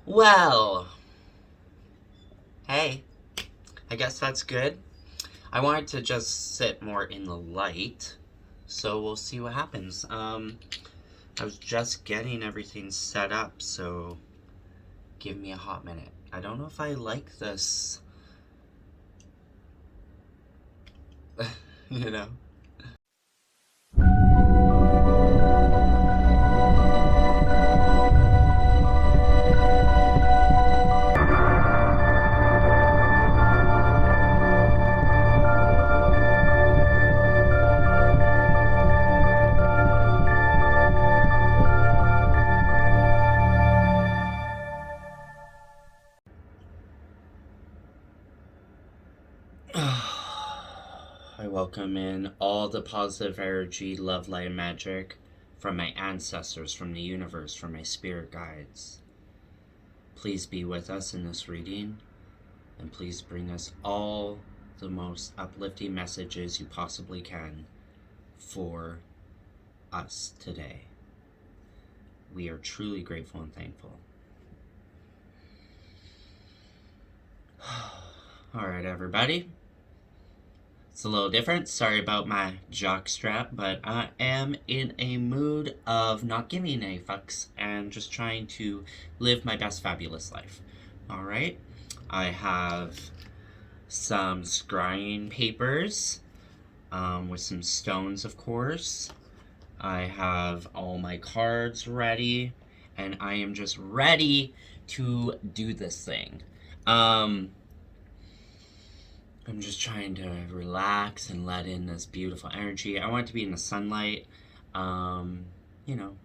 Well, hey, I guess that's good. I wanted to just sit more in the light, so we'll see what happens. I was just getting everything set up, so give me a hot minute. I don't know if I like this, you know? I welcome in all the positive energy, love, light, and magic from my ancestors, from the universe, from my spirit guides. Please be with us in this reading, and please bring us all the most uplifting messages you possibly can for us today. We are truly grateful and thankful. All right, everybody. It's a little different. Sorry about my jock strap, but I am in a mood of not giving a fucks and just trying to live my best fabulous life. All right. I have some scrying papers with some stones, of course. I have all my cards ready, and I am just ready to do this thing. I'm just trying to relax and let in this beautiful energy. I want it to be in the sunlight, you know,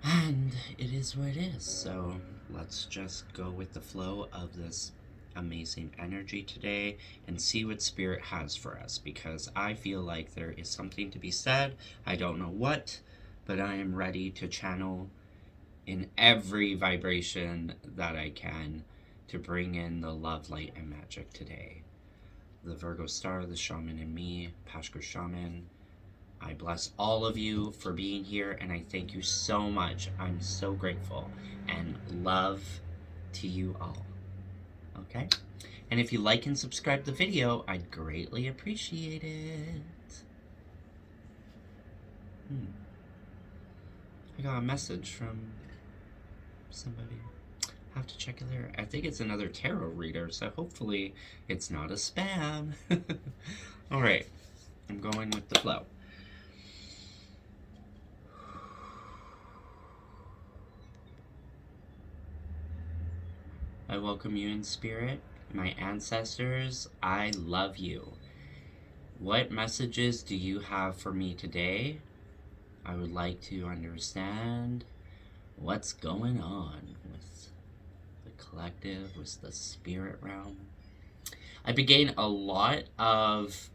and it is what it is. So let's just go with the flow of this amazing energy today and see what Spirit has for us, because I feel like there is something to be said. I don't know what, but I am ready to channel in every vibration that I can to bring in the love, light, and magic today. The Virgo Star, the Shaman in me, Pashkar Shaman. I bless all of you for being here, and I thank you so much. I'm so grateful, and love to you all. Okay? And if you like and subscribe the video, I'd greatly appreciate it. I got a message from somebody. Have to check it there. I think it's another tarot reader, so hopefully it's not a spam. All right, I'm going with the flow. I welcome you in spirit. My ancestors, I love you. What messages do you have for me today? I would like to understand what's going on with collective, was the spirit realm. I've been getting a lot of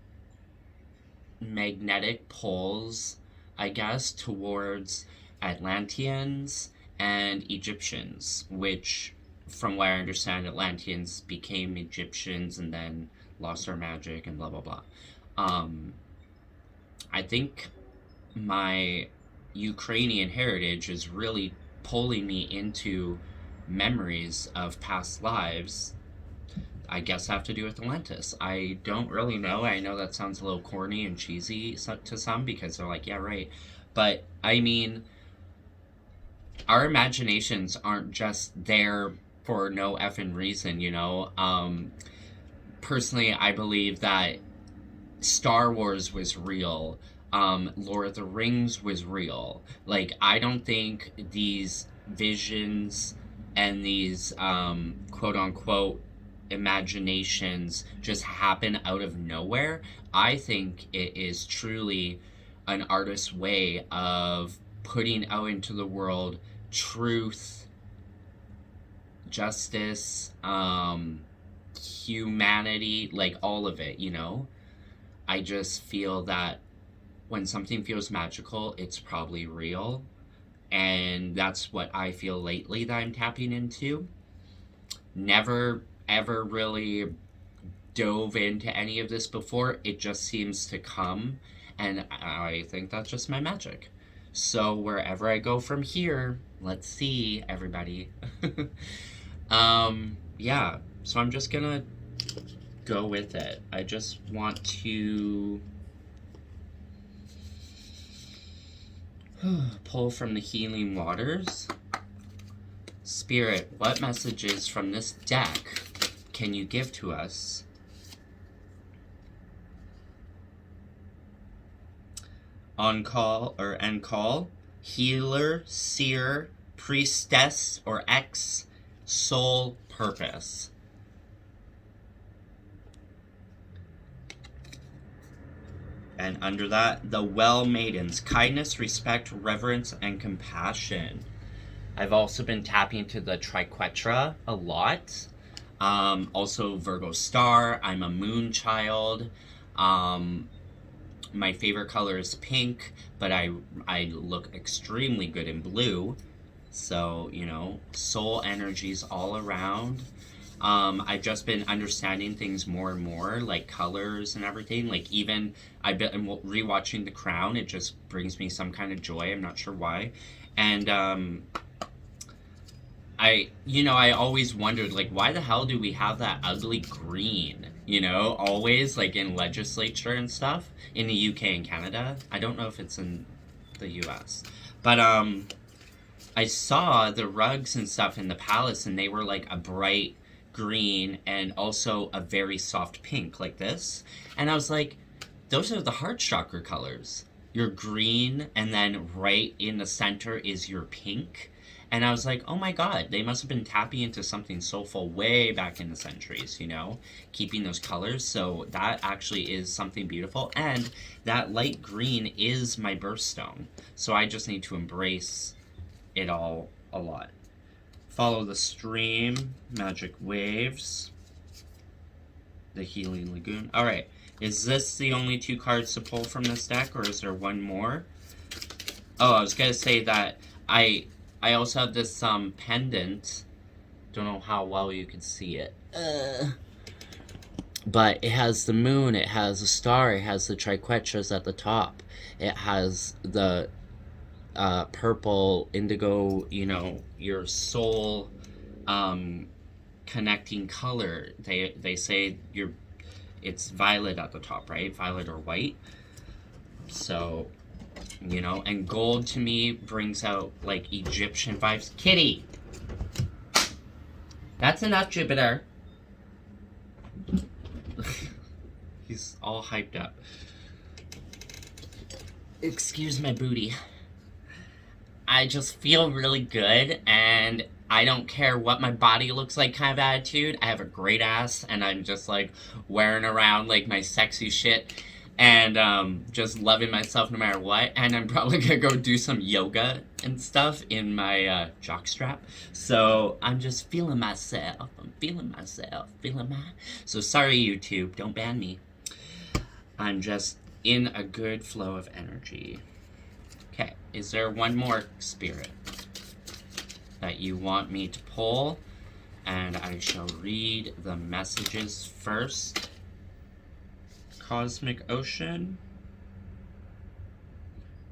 magnetic pulls, I guess, towards Atlanteans and Egyptians, which, from what I understand, Atlanteans became Egyptians and then lost their magic and blah blah blah. I think my Ukrainian heritage is really pulling me into memories of past lives. I guess have to do with Atlantis. I don't really know. I know that sounds a little corny and cheesy to some, because they're like, yeah, right. But I mean, our imaginations aren't just there for no effing reason, you know? Personally, I believe that Star Wars was real. Lord of the Rings was real. Like, I don't think these visions and these quote unquote imaginations just happen out of nowhere. I think it is truly an artist's way of putting out into the world truth, justice, humanity, like all of it, you know? I just feel that when something feels magical, it's probably real. And that's what I feel lately that I'm tapping into. Never, ever really dove into any of this before. It just seems to come. And I think that's just my magic. So wherever I go from here, let's see, everybody. Yeah, so I'm just gonna go with it. I just want to pull from the healing waters. Spirit, what messages from this deck can you give to us? On call or end call, healer, seer, priestess, or X, soul purpose. And under that, the well maidens, kindness, respect, reverence, and compassion. I've also been tapping into the triquetra a lot. Also Virgo star. I'm a moon child. My favorite color is pink, but I look extremely good in blue. So, you know, soul energies all around. I've just been understanding things more and more, like colors and everything. Like even I've been rewatching The Crown. It just brings me some kind of joy. I'm not sure why. And I always wondered, like, why the hell do we have that ugly green? You know, always like in legislature and stuff in the UK and Canada. I don't know if it's in the US, but I saw the rugs and stuff in the palace, and they were like a bright green and also a very soft pink like this. And I was like, those are the heart chakra colors. Your green, and then right in the center is your pink. And I was like, oh my god, they must have been tapping into something soulful way back in the centuries, you know, keeping those colors. So that actually is something beautiful. And that light green is my birthstone. So I just need to embrace it all a lot. Follow the stream, magic waves, the healing lagoon. All right, is this the only 2 cards to pull from this deck, or is there one more? Oh, I was gonna say that I also have this pendant. Don't know how well you can see it. But it has the moon, it has a star, it has the triquetras at the top. It has the purple, indigo, you know, your soul connecting color. They say it's violet at the top, right? Violet or white. So, you know, and gold to me brings out like Egyptian vibes. Kitty! That's enough, Jupiter. He's all hyped up. Excuse my booty. I just feel really good, and I don't care what my body looks like kind of attitude. I have a great ass, and I'm just like wearing around like my sexy shit, and just loving myself no matter what. And I'm probably gonna go do some yoga and stuff in my jockstrap. So I'm just feeling myself. I'm feeling myself. So sorry, YouTube, don't ban me. I'm just in a good flow of energy. Okay, is there one more, Spirit, that you want me to pull? And I shall read the messages first. Cosmic Ocean.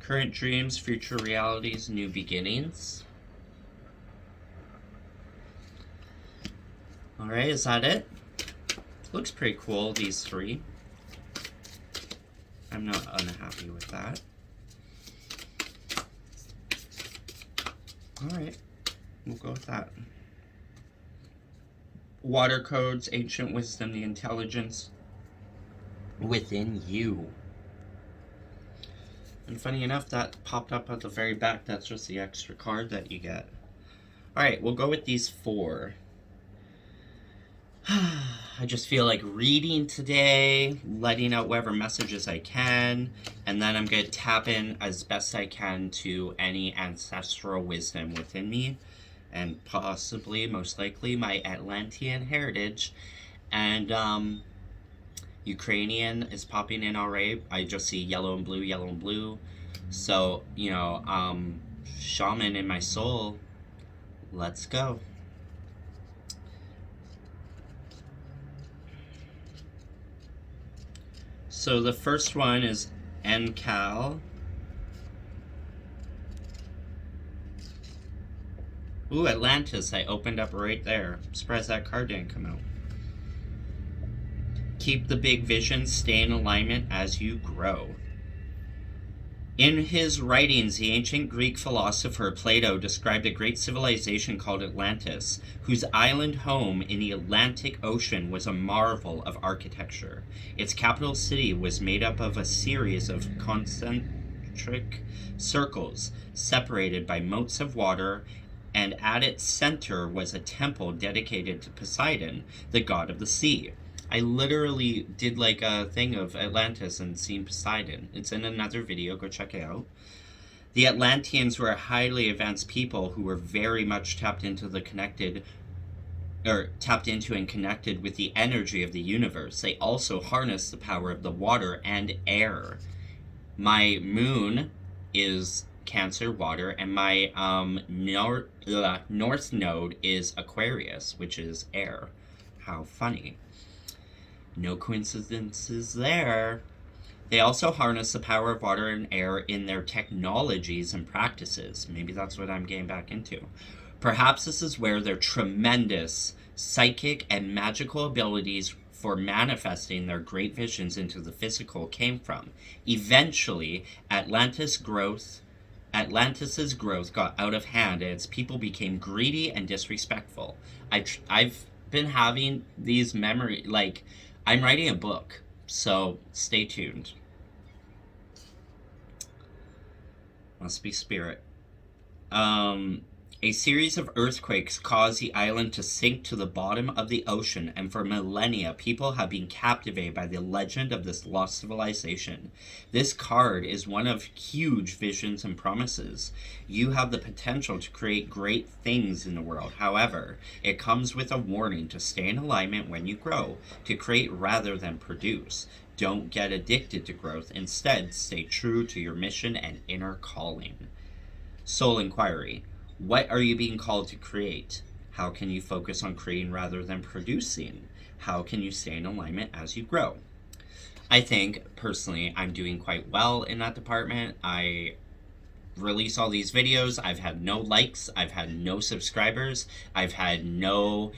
Current dreams, future realities, new beginnings. Alright, is that it? Looks pretty cool, these 3. I'm not unhappy with that. Alright, we'll go with that. Water codes, ancient wisdom, the intelligence within you. And funny enough, that popped up at the very back. That's just the extra card that you get. Alright, we'll go with these 4. I just feel like reading today, letting out whatever messages I can, and then I'm going to tap in as best I can to any ancestral wisdom within me, and possibly, most likely, my Atlantean heritage. And Ukrainian is popping in already. I just see yellow and blue. So, you know, shaman in my soul, let's go. So the first one is NCAL. Ooh, Atlantis, I opened up right there. I'm surprised that card didn't come out. Keep the big vision, stay in alignment as you grow. In his writings, the ancient Greek philosopher Plato described a great civilization called Atlantis, whose island home in the Atlantic Ocean was a marvel of architecture. Its capital city was made up of a series of concentric circles separated by moats of water, and at its center was a temple dedicated to Poseidon, the god of the sea. I literally did like a thing of Atlantis and seen Poseidon. It's in another video, go check it out. The Atlanteans were a highly advanced people who were very much tapped into and connected with the energy of the universe. They also harnessed the power of the water and air. My moon is Cancer, water, and my north node is Aquarius, which is air. How funny. No coincidences there. They also harness the power of water and air in their technologies and practices. Maybe that's what I'm getting back into. Perhaps this is where their tremendous psychic and magical abilities for manifesting their great visions into the physical came from. Eventually, Atlantis's growth got out of hand and its people became greedy and disrespectful. I've been having these memories, like, I'm writing a book, so stay tuned. Must be spirit. A series of earthquakes caused the island to sink to the bottom of the ocean, and for millennia, people have been captivated by the legend of this lost civilization. This card is one of huge visions and promises. You have the potential to create great things in the world. However, it comes with a warning to stay in alignment when you grow, to create rather than produce. Don't get addicted to growth. Instead, stay true to your mission and inner calling. Soul Inquiry. What are you being called to create? How can you focus on creating rather than producing? How can you stay in alignment as you grow? I think, personally, I'm doing quite well in that department. I release all these videos. I've had no likes. I've had no subscribers. I've had no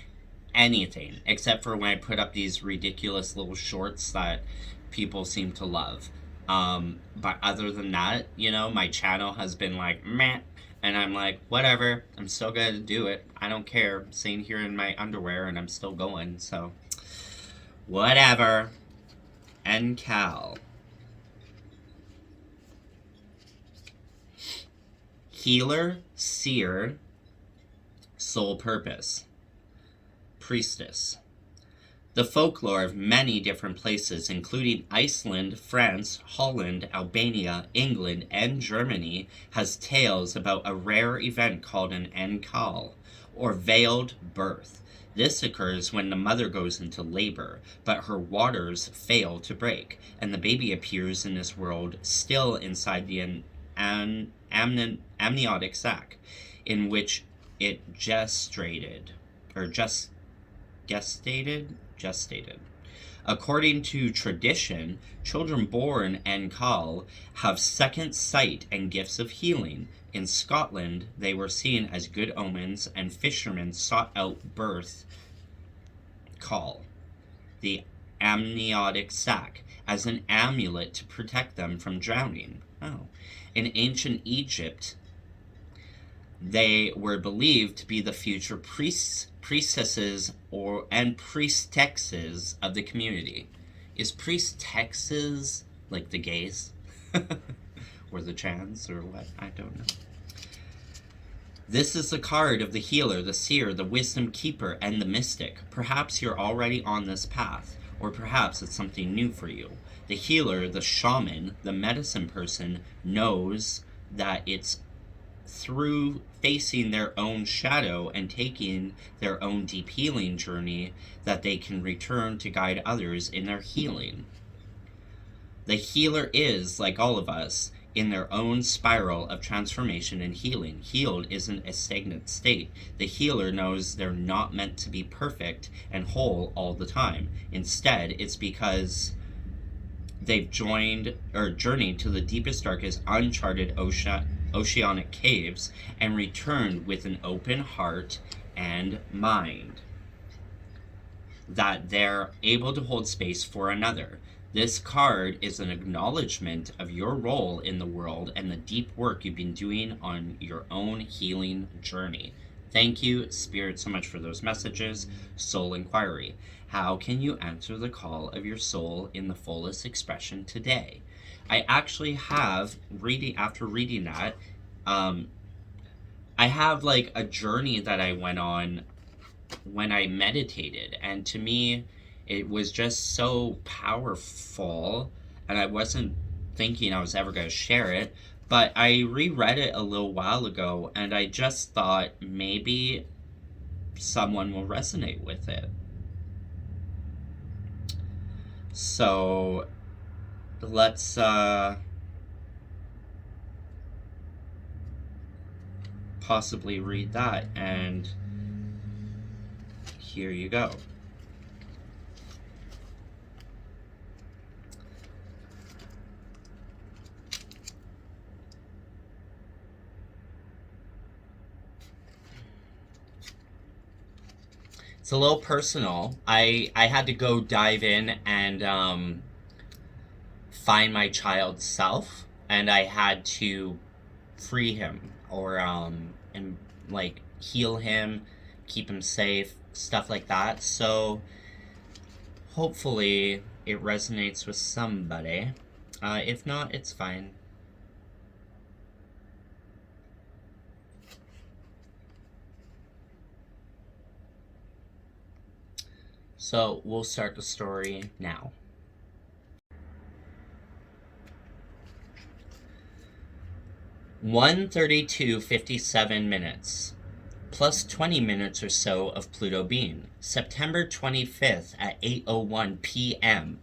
anything, except for when I put up these ridiculous little shorts that people seem to love. But other than that, you know, my channel has been like, meh. And I'm like, whatever, I'm still gonna do it. I don't care. I'm sitting here in my underwear and I'm still going, so whatever. And Cal. Healer, seer, soul purpose. Priestess. The folklore of many different places, including Iceland, France, Holland, Albania, England, and Germany, has tales about a rare event called an Enkal, or veiled birth. This occurs when the mother goes into labor, but her waters fail to break, and the baby appears in this world still inside the amniotic sac, in which it gestated. According to tradition, children born Enkal have second sight and gifts of healing. In Scotland, they were seen as good omens, and fishermen sought out birth call, the amniotic sac, as an amulet to protect them from drowning. In ancient Egypt, they were believed to be the future priestesses and priestesses of the community. Is priestesses like the gays? Or the trans, or what? I don't know. This is the card of the healer, the seer, the wisdom keeper, and the mystic. Perhaps you're already on this path, or perhaps it's something new for you. The healer, the shaman, the medicine person knows that it's through facing their own shadow and taking their own deep healing journey that they can return to guide others in their healing. The healer is, like all of us, in their own spiral of transformation and healing. Healed isn't a stagnant state. The healer knows they're not meant to be perfect and whole all the time. Instead, it's because they've journeyed to the deepest, darkest, uncharted oceanic caves and returned with an open heart and mind, that they're able to hold space for another. This card is an acknowledgement of your role in the world and the deep work you've been doing on your own healing journey. Thank you, Spirit, so much for those messages. Soul Inquiry. How can you answer the call of your soul in the fullest expression today? I actually have, after reading that, I have like a journey that I went on when I meditated, and to me it was just so powerful, and I wasn't thinking I was ever going to share it, but I reread it a little while ago and I just thought maybe someone will resonate with it. So let's possibly read that, and here you go. It's a little personal. I had to go dive in and find my child's self, and I had to free him, or and like heal him, keep him safe, stuff like that. So hopefully it resonates with somebody. If not, it's fine. So we'll start the story now. (1:32:57) plus 20 minutes or so of Pluto being. September 25th at 8:01 p.m.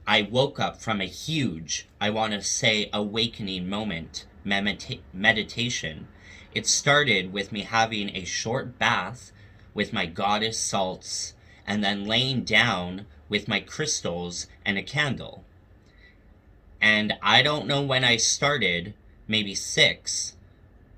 I woke up from a huge, I want to say awakening moment, meditation. It started with me having a short bath with my goddess salts, and then laying down with my crystals and a candle. And I don't know when I started, maybe 6,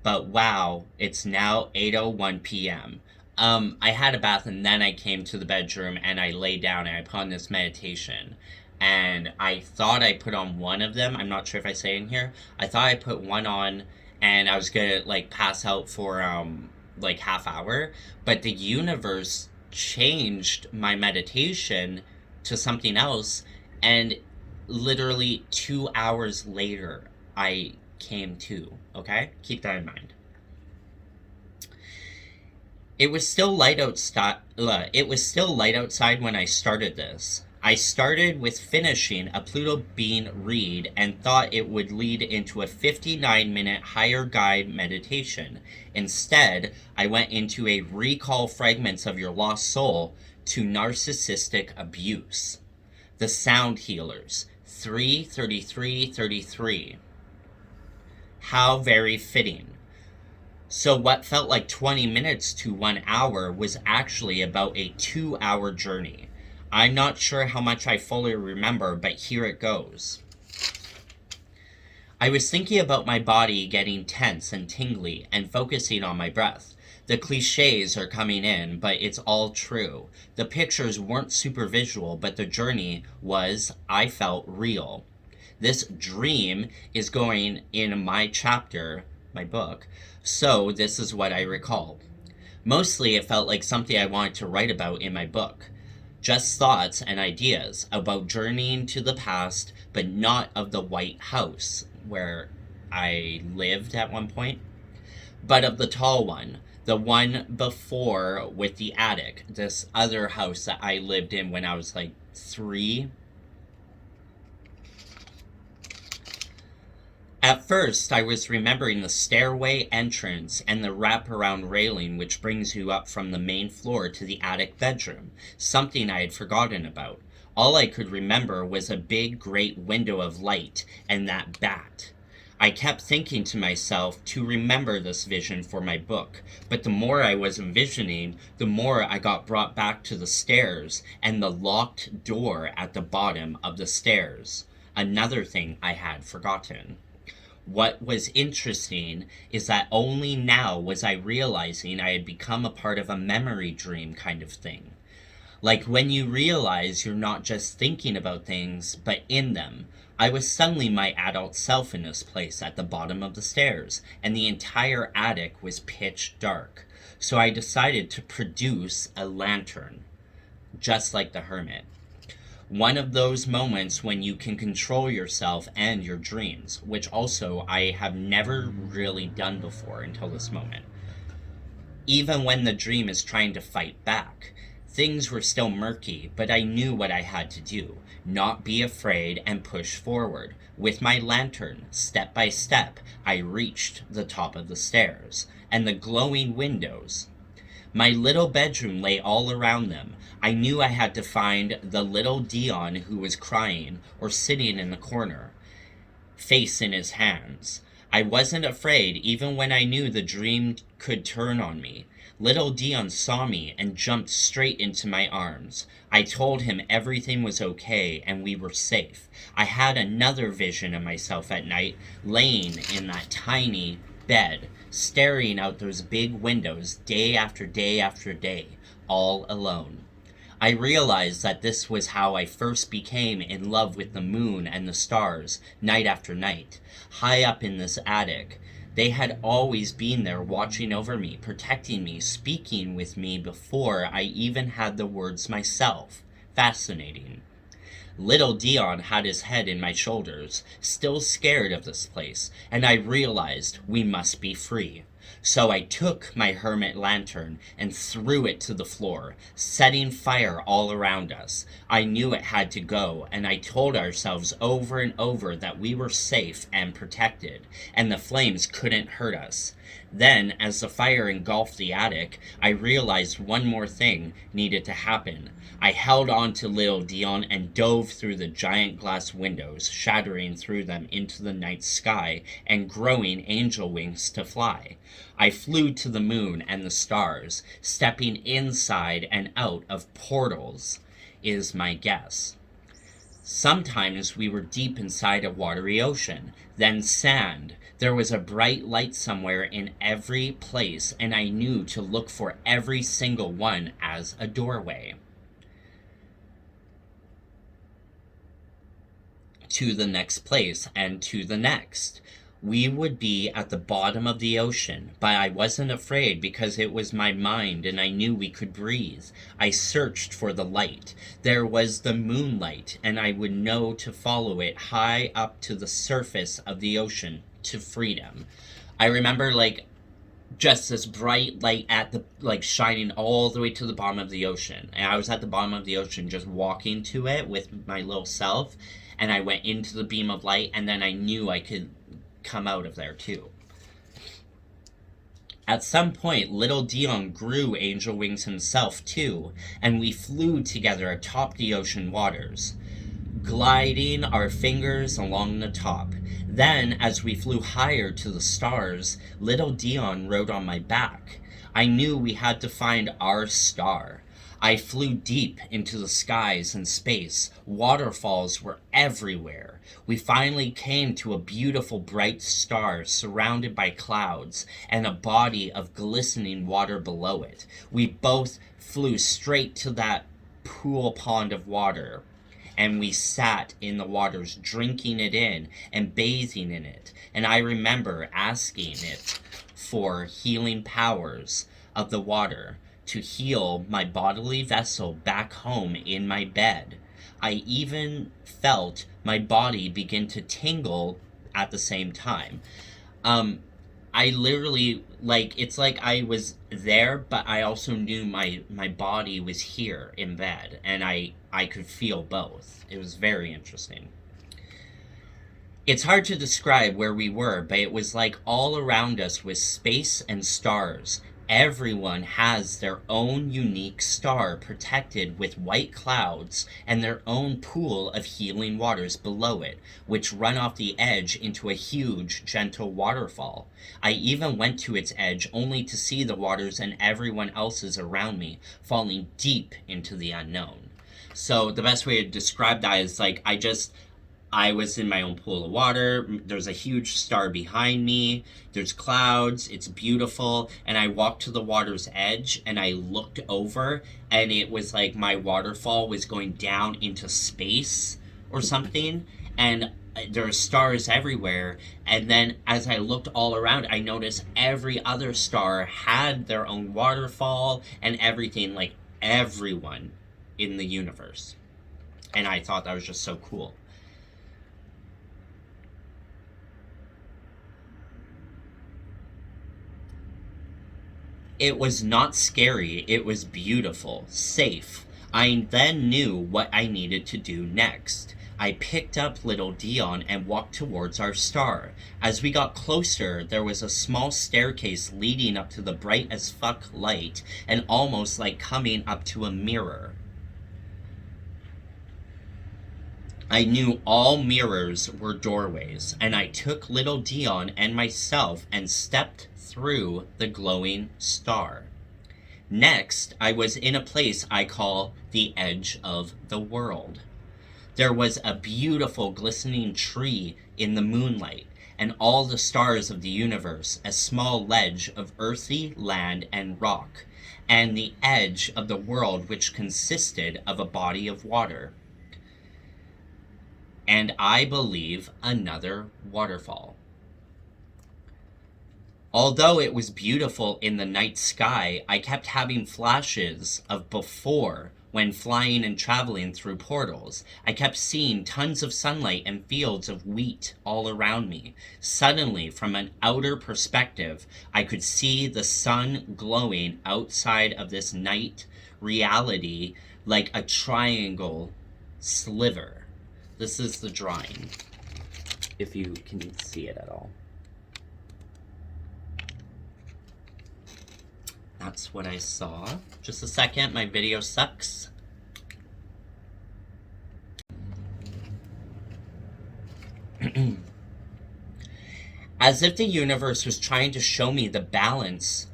but wow, it's now 8:01 p.m. I had a bath and then I came to the bedroom and I lay down and I put on this meditation. And I thought I put on one of them. I'm not sure if I say in here. I thought I put one on and I was gonna like pass out for like half hour, but the universe changed my meditation to something else, and literally 2 hours later I came to. Okay, keep that in mind. It was still light outside. When I started this. I started with finishing a Pluto being read and thought it would lead into a 59-minute higher guide meditation. Instead, I went into a recall fragments of your lost soul to narcissistic abuse. The sound healers, 3:33:33. How very fitting. So what felt like 20 minutes to 1 hour was actually about a 2-hour journey. I'm not sure how much I fully remember, but here it goes. I was thinking about my body getting tense and tingly and focusing on my breath. The cliches are coming in, but it's all true. The pictures weren't super visual, but the journey was, I felt, real. This dream is going in my chapter, my book, so this is what I recall. Mostly it felt like something I wanted to write about in my book. Just thoughts and ideas about journeying to the past, but not of the White House, where I lived at one point, but of the tall one, the one before with the attic, this other house that I lived in when I was like 3. At first, I was remembering the stairway entrance and the wraparound railing which brings you up from the main floor to the attic bedroom, something I had forgotten about. All I could remember was a big, great window of light and that bat. I kept thinking to myself to remember this vision for my book, but the more I was envisioning, the more I got brought back to the stairs and the locked door at the bottom of the stairs. Another thing I had forgotten. What was interesting is that only now was I realizing I had become a part of a memory dream kind of thing. Like when you realize you're not just thinking about things, but in them. I was suddenly my adult self in this place at the bottom of the stairs, and the entire attic was pitch dark. So I decided to produce a lantern, just like the hermit. One of those moments when you can control yourself and your dreams, which also I have never really done before until this moment. Even when the dream is trying to fight back, things were still murky, but I knew what I had to do. Not be afraid and push forward. With my lantern, step by step, I reached the top of the stairs and the glowing windows. My little bedroom lay all around them. I knew I had to find the little Dion who was crying or sitting in the corner, face in his hands. I wasn't afraid even when I knew the dream could turn on me. Little Dion saw me and jumped straight into my arms. I told him everything was okay and we were safe. I had another vision of myself at night, laying in that tiny bed, staring out those big windows day after day after day, all alone. I realized that this was how I first became in love with the moon and the stars, night after night, high up in this attic. They had always been there watching over me, protecting me, speaking with me before I even had the words myself. Fascinating. Little Dion had his head in my shoulders, still scared of this place, and I realized we must be free. So I took my hermit lantern and threw it to the floor, setting fire all around us. I knew it had to go, and I told ourselves over and over that we were safe and protected, and the flames couldn't hurt us. Then, as the fire engulfed the attic, I realized one more thing needed to happen. I held on to little Dion and dove through the giant glass windows, shattering through them into the night sky and growing angel wings to fly. I flew to the moon and the stars, stepping inside and out of portals, is my guess. Sometimes we were deep inside a watery ocean, then sand. There was a bright light somewhere in every place, and I knew to look for every single one as a doorway to the next place and to the next. We would be at the bottom of the ocean, but I wasn't afraid because it was my mind and I knew we could breathe. I searched for the light. There was the moonlight, and I would know to follow it high up to the surface of the ocean to freedom. I remember just this bright light at the shining all the way to the bottom of the ocean, and I was at the bottom of the ocean just walking to it with my little self, and I went into the beam of light, and then I knew I could come out of there too. At some point, little Dion grew angel wings himself too, and we flew together atop the ocean waters, gliding our fingers along the top. Then, as we flew higher to the stars, little Dion rode on my back. I knew we had to find our star. I flew deep into the skies and space. Waterfalls were everywhere. We finally came to a beautiful bright star surrounded by clouds and a body of glistening water below it. We both flew straight to that pool pond of water, and we sat in the waters drinking it in and bathing in it. And I remember asking it for healing powers of the water to heal my bodily vessel back home in my bed. I even felt my body begin to tingle at the same time. I literally, it's like I was there, but I also knew my body was here in bed, and I could feel both. It was very interesting. It's hard to describe where we were, but it was like all around us was space and stars. Everyone has their own unique star protected with white clouds and their own pool of healing waters below it, which run off the edge into a huge, gentle waterfall. I even went to its edge only to see the waters and everyone else's around me falling deep into the unknown. So the best way to describe that is I was in my own pool of water. There's a huge star behind me. There's clouds. It's beautiful. And I walked to the water's edge and I looked over, and it was like my waterfall was going down into space or something. And there are stars everywhere. And then as I looked all around, I noticed every other star had their own waterfall and everything, like everyone in the universe. And I thought that was just so cool. It was not scary, it was beautiful, safe. I then knew what I needed to do next. I picked up little Dion and walked towards our star. As we got closer, there was a small staircase leading up to the bright as fuck light, and almost like coming up to a mirror. I knew all mirrors were doorways, and I took little Dion and myself and stepped through the glowing star. Next, I was in a place I call the edge of the world. There was a beautiful glistening tree in the moonlight, and all the stars of the universe, a small ledge of earthy land and rock, and the edge of the world, which consisted of a body of water. And I believe another waterfall. Although it was beautiful in the night sky, I kept having flashes of before when flying and traveling through portals. I kept seeing tons of sunlight and fields of wheat all around me. Suddenly, from an outer perspective, I could see the sun glowing outside of this night reality like a triangle sliver. This is the drawing, if you can see it at all. That's what I saw. Just a second, my video sucks. As if the universe was trying to show me the balance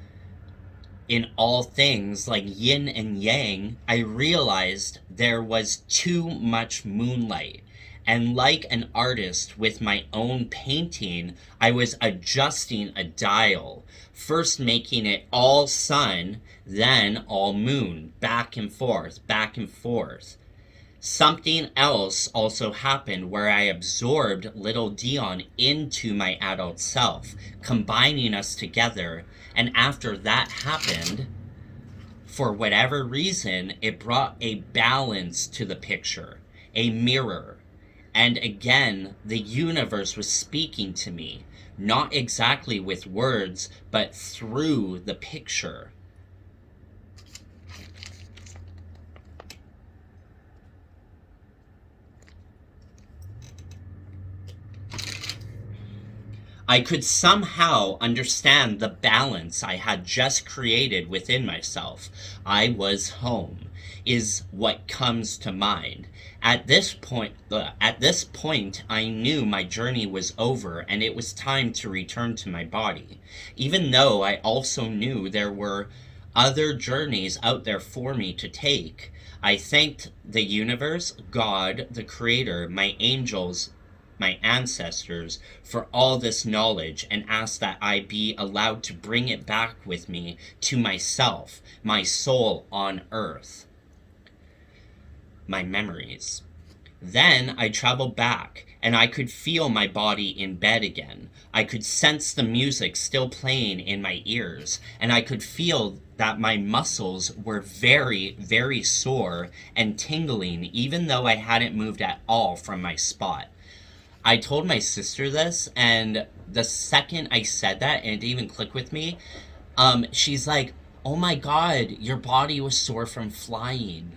in all things, like yin and yang, I realized there was too much moonlight. And like an artist with my own painting, I was adjusting a dial, first making it all sun, then all moon, back and forth, back and forth. Something else also happened where I absorbed little Dion into my adult self, combining us together. And after that happened, for whatever reason, it brought a balance to the picture, a mirror. And again, the universe was speaking to me, not exactly with words, but through the picture. I could somehow understand the balance I had just created within myself. I was home, is what comes to mind. At this point, I knew my journey was over and it was time to return to my body. Even though I also knew there were other journeys out there for me to take, I thanked the universe, God, the Creator, my angels, my ancestors, for all this knowledge, and asked that I be allowed to bring it back with me to myself, my soul on earth. My memories. Then I traveled back, and I could feel my body in bed again. I could sense the music still playing in my ears, and I could feel that my muscles were very, very sore and tingling, even though I hadn't moved at all from my spot. I told my sister this, and the second I said that, and it didn't even click with me, she's like, "Oh my God, your body was sore from flying."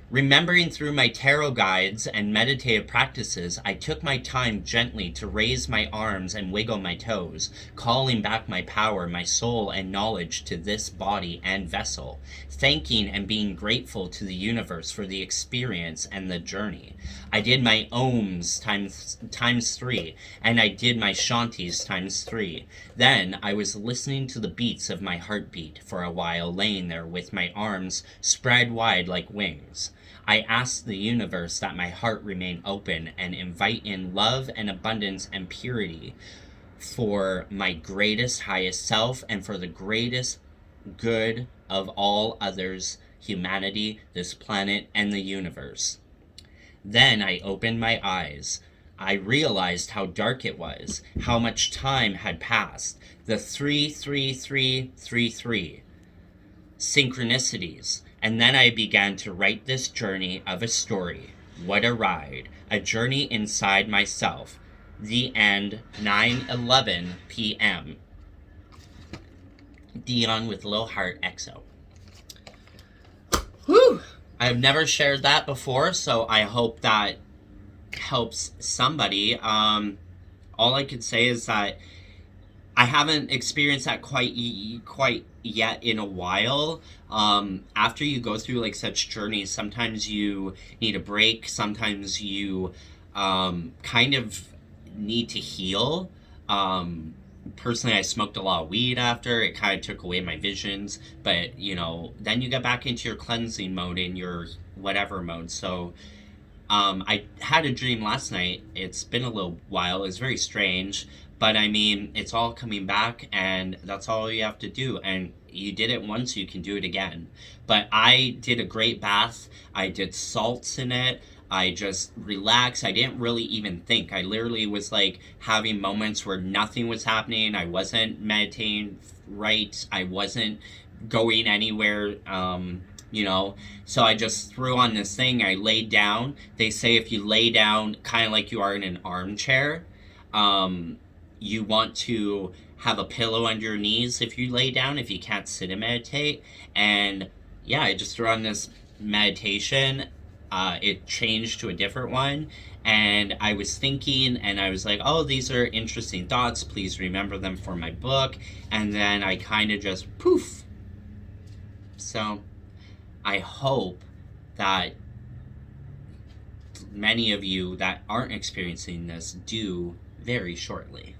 Remembering through my tarot guides and meditative practices, I took my time gently to raise my arms and wiggle my toes, calling back my power, my soul, and knowledge to this body and vessel, thanking and being grateful to the universe for the experience and the journey. I did my ohms times 3, and I did my shantis times 3. Then I was listening to the beats of my heartbeat for a while, laying there with my arms spread wide like wings. I ask the universe that my heart remain open and invite in love and abundance and purity for my greatest, highest self and for the greatest good of all others, humanity, this planet, and the universe. Then I opened my eyes. I realized how dark it was, how much time had passed. The 33333 synchronicities. And then I began to write this journey of a story. What a ride. A journey inside myself. The end, 9:11 p.m. Dion with low heart EXO. Whew! I've never shared that before, so I hope that helps somebody. All I could say is that I haven't experienced that quite yet in a while. After you go through like such journeys, sometimes you need a break. Sometimes you kind of need to heal. Personally, I smoked a lot of weed after. It kind of took away my visions. But, you know, then you get back into your cleansing mode, in your whatever mode. So I had a dream last night. It's been a little while. It's very strange. But, I mean, it's all coming back, and that's all you have to do. And you did it once, you can do it again. But I did a great bath. I did salts in it. I just relaxed. I didn't really even think. I literally was like having moments where nothing was happening. I wasn't meditating right. I wasn't going anywhere, you know. So I just threw on this thing. I laid down. They say if you lay down kind of like you are in an armchair, you want to have a pillow under your knees if you lay down, if you can't sit and meditate. And yeah, I just threw on this meditation. It changed to a different one, and I was thinking, and I was like, oh, these are interesting thoughts, please remember them for my book. And then I kind of just poof. So I hope that many of you that aren't experiencing this do very shortly.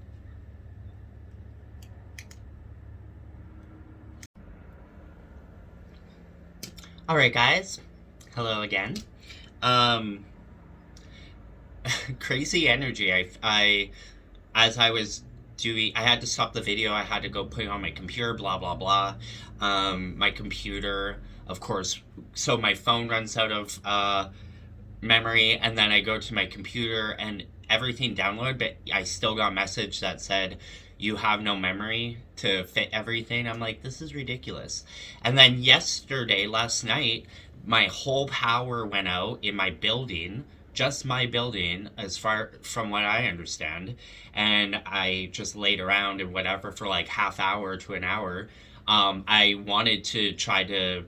All right, guys, hello again. Crazy energy. I as I was doing, I had to stop the video. I had to go put it on my computer, blah, blah, blah. My computer, of course, so my phone runs out of, memory, and then I go to my computer and everything downloaded, but I still got a message that said, you have no memory to fit everything. I'm like, this is ridiculous. And then last night, my whole power went out in my building, just my building, as far from what I understand. And I just laid around and whatever for like half hour to an hour. I wanted to try to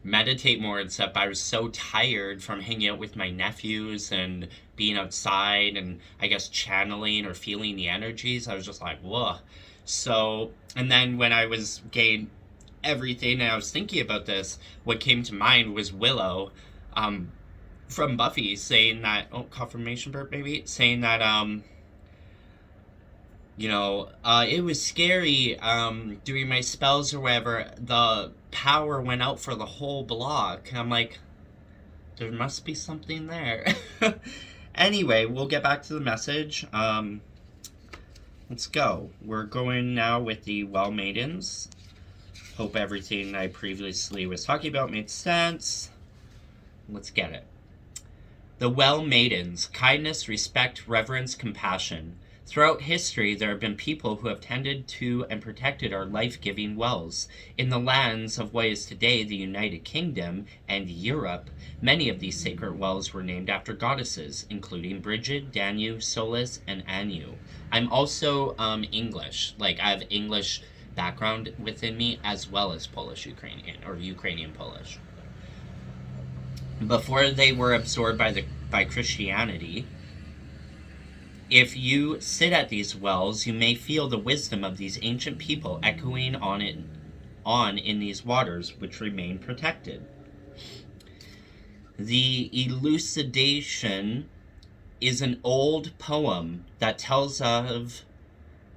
meditate more and stuff, but I was so tired from hanging out with my nephews and being outside and I guess channeling or feeling the energies. I was just like, whoa. So, and then when I was getting everything and I was thinking about this, what came to mind was Willow, from Buffy, saying that, oh, confirmation burp maybe, saying that, you know, it was scary, doing my spells or whatever, the power went out for the whole block. And I'm like, there must be something there. Anyway, we'll get back to the message. Let's go. We're going now with the Well Maidens. Hope everything I previously was talking about made sense. Let's get it. The Well Maidens. Kindness, respect, reverence, compassion. Throughout history, there have been people who have tended to and protected our life-giving wells. In the lands of what is today the United Kingdom and Europe, many of these sacred wells were named after goddesses, including Bridget, Danu, Solis, and Anu. I'm also English. Like, I have English background within me, as well as Polish-Ukrainian, or Ukrainian-Polish. Before they were absorbed by Christianity, if you sit at these wells, you may feel the wisdom of these ancient people echoing on in these waters, which remain protected. The Elucidation is an old poem that tells of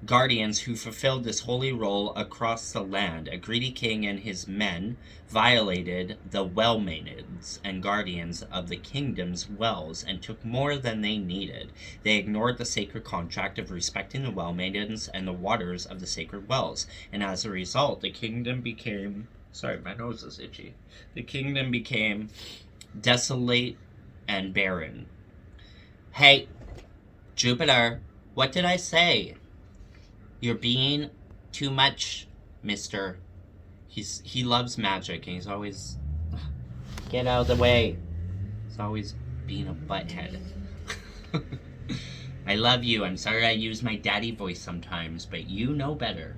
guardians who fulfilled this holy role across the land. A greedy king and his men violated the well maidens and guardians of the kingdom's wells and took more than they needed. They ignored the sacred contract of respecting the well maidens and the waters of the sacred wells, and as a result, the kingdom became. Sorry, my nose is itchy. The kingdom became desolate and barren. Hey, Jupiter, what did I say? You're being too much, mister. He loves magic, and he's always... Get out of the way. He's always being a butthead. I love you. I'm sorry I use my daddy voice sometimes, but you know better.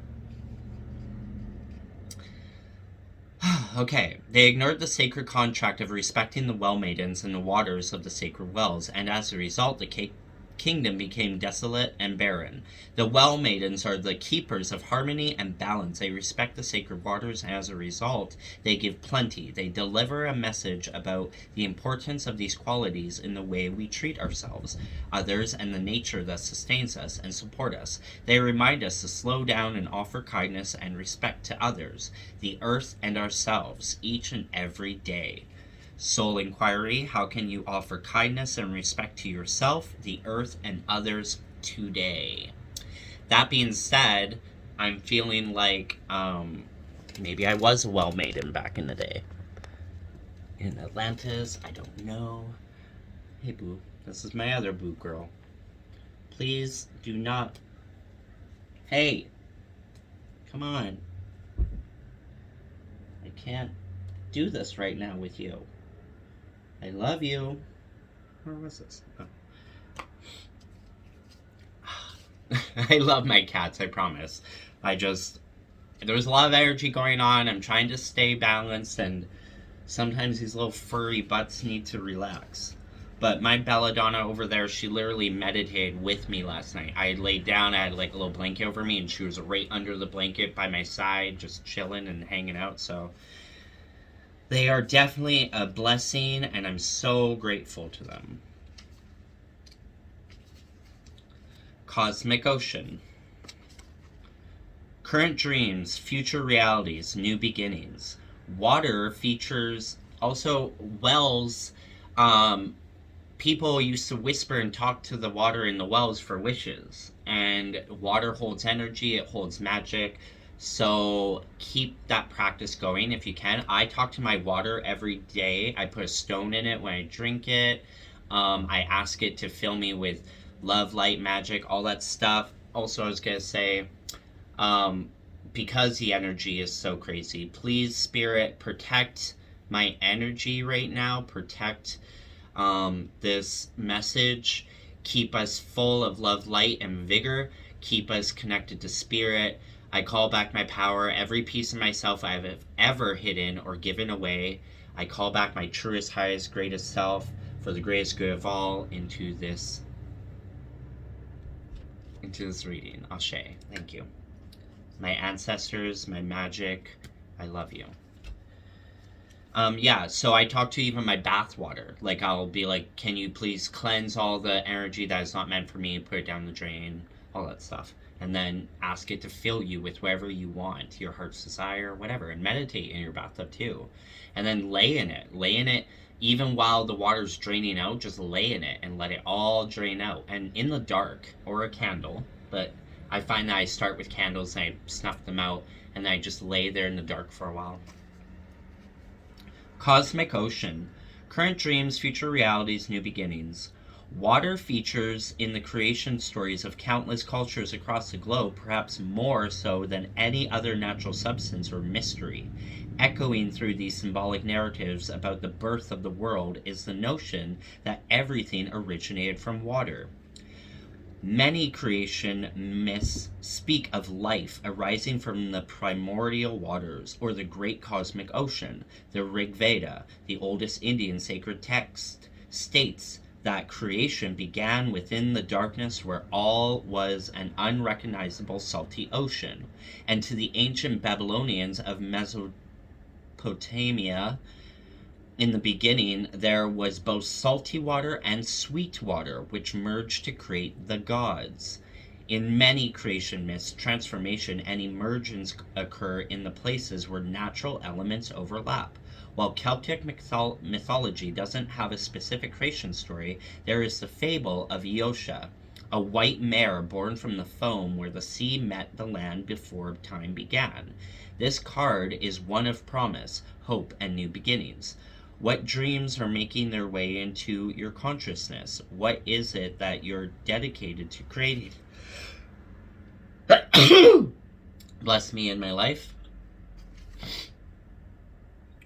Okay, they ignored the sacred contract of respecting the well maidens and the waters of the sacred wells, and as a result, the kingdom became desolate and barren. The well maidens are the keepers of harmony and balance. They respect the sacred waters, and as a result, they give plenty. They deliver a message about the importance of these qualities in the way we treat ourselves, others, and the nature that sustains us and support us. They remind us to slow down and offer kindness and respect to others, the earth, and ourselves each and every day. Soul inquiry: how can you offer kindness and respect to yourself, the earth, and others today? That being said, I'm feeling like maybe I was a well maiden back in the day. In Atlantis, I don't know. Hey boo, this is my other boo girl. Please do not. Hey, come on. I can't do this right now with you. I love you. Where was this? Oh. I love my cats, I promise. There's a lot of energy going on. I'm trying to stay balanced, and sometimes these little furry butts need to relax. But my belladonna over there, she literally meditated with me last night. I laid down, I had like a little blanket over me, and she was right under the blanket by my side, just chilling and hanging out, so... They are definitely a blessing, and I'm so grateful to them. Cosmic Ocean. Current dreams, future realities, new beginnings. Water features also wells. People used to whisper and talk to the water in the wells for wishes. And water holds energy, it holds magic. So keep that practice going if you can. I talk to my water every day. I put a stone in it when I drink it. I ask it to fill me with love, light, magic, all that stuff. Also, I was going to say, because the energy is so crazy, please, Spirit, protect my energy right now. Protect this message. Keep us full of love, light, and vigor. Keep us connected to Spirit. I call back my power, every piece of myself I have ever hidden or given away. I call back my truest, highest, greatest self for the greatest good of all into this reading. Ashe. Thank you. My ancestors, my magic, I love you. Yeah, so I talk to even my bath water. Like, I'll be like, can you please cleanse all the energy that is not meant for me, put it down the drain, all that stuff. And then ask it to fill you with whatever you want, your heart's desire, whatever, and meditate in your bathtub too. And then lay in it, even while the water's draining out, just lay in it and let it all drain out. And in the dark, or a candle, but I find that I start with candles and I snuff them out, and then I just lay there in the dark for a while. Cosmic Ocean. Current dreams, future realities, new beginnings. Water features in the creation stories of countless cultures across the globe, perhaps more so than any other natural substance or mystery. Echoing through these symbolic narratives about the birth of the world is the notion that everything originated from water. Many creation myths speak of life arising from the primordial waters, or the great cosmic ocean. The Rig Veda, the oldest Indian sacred text, states that creation began within the darkness where all was an unrecognizable salty ocean. And to the ancient Babylonians of Mesopotamia, in the beginning there was both salty water and sweet water, which merged to create the gods. In many creation myths, transformation and emergence occur in the places where natural elements overlap. While Celtic mythology doesn't have a specific creation story, there is the fable of Eosha, a white mare born from the foam where the sea met the land before time began. This card is one of promise, hope, and new beginnings. What dreams are making their way into your consciousness? What is it that you're dedicated to creating? Bless me in my life.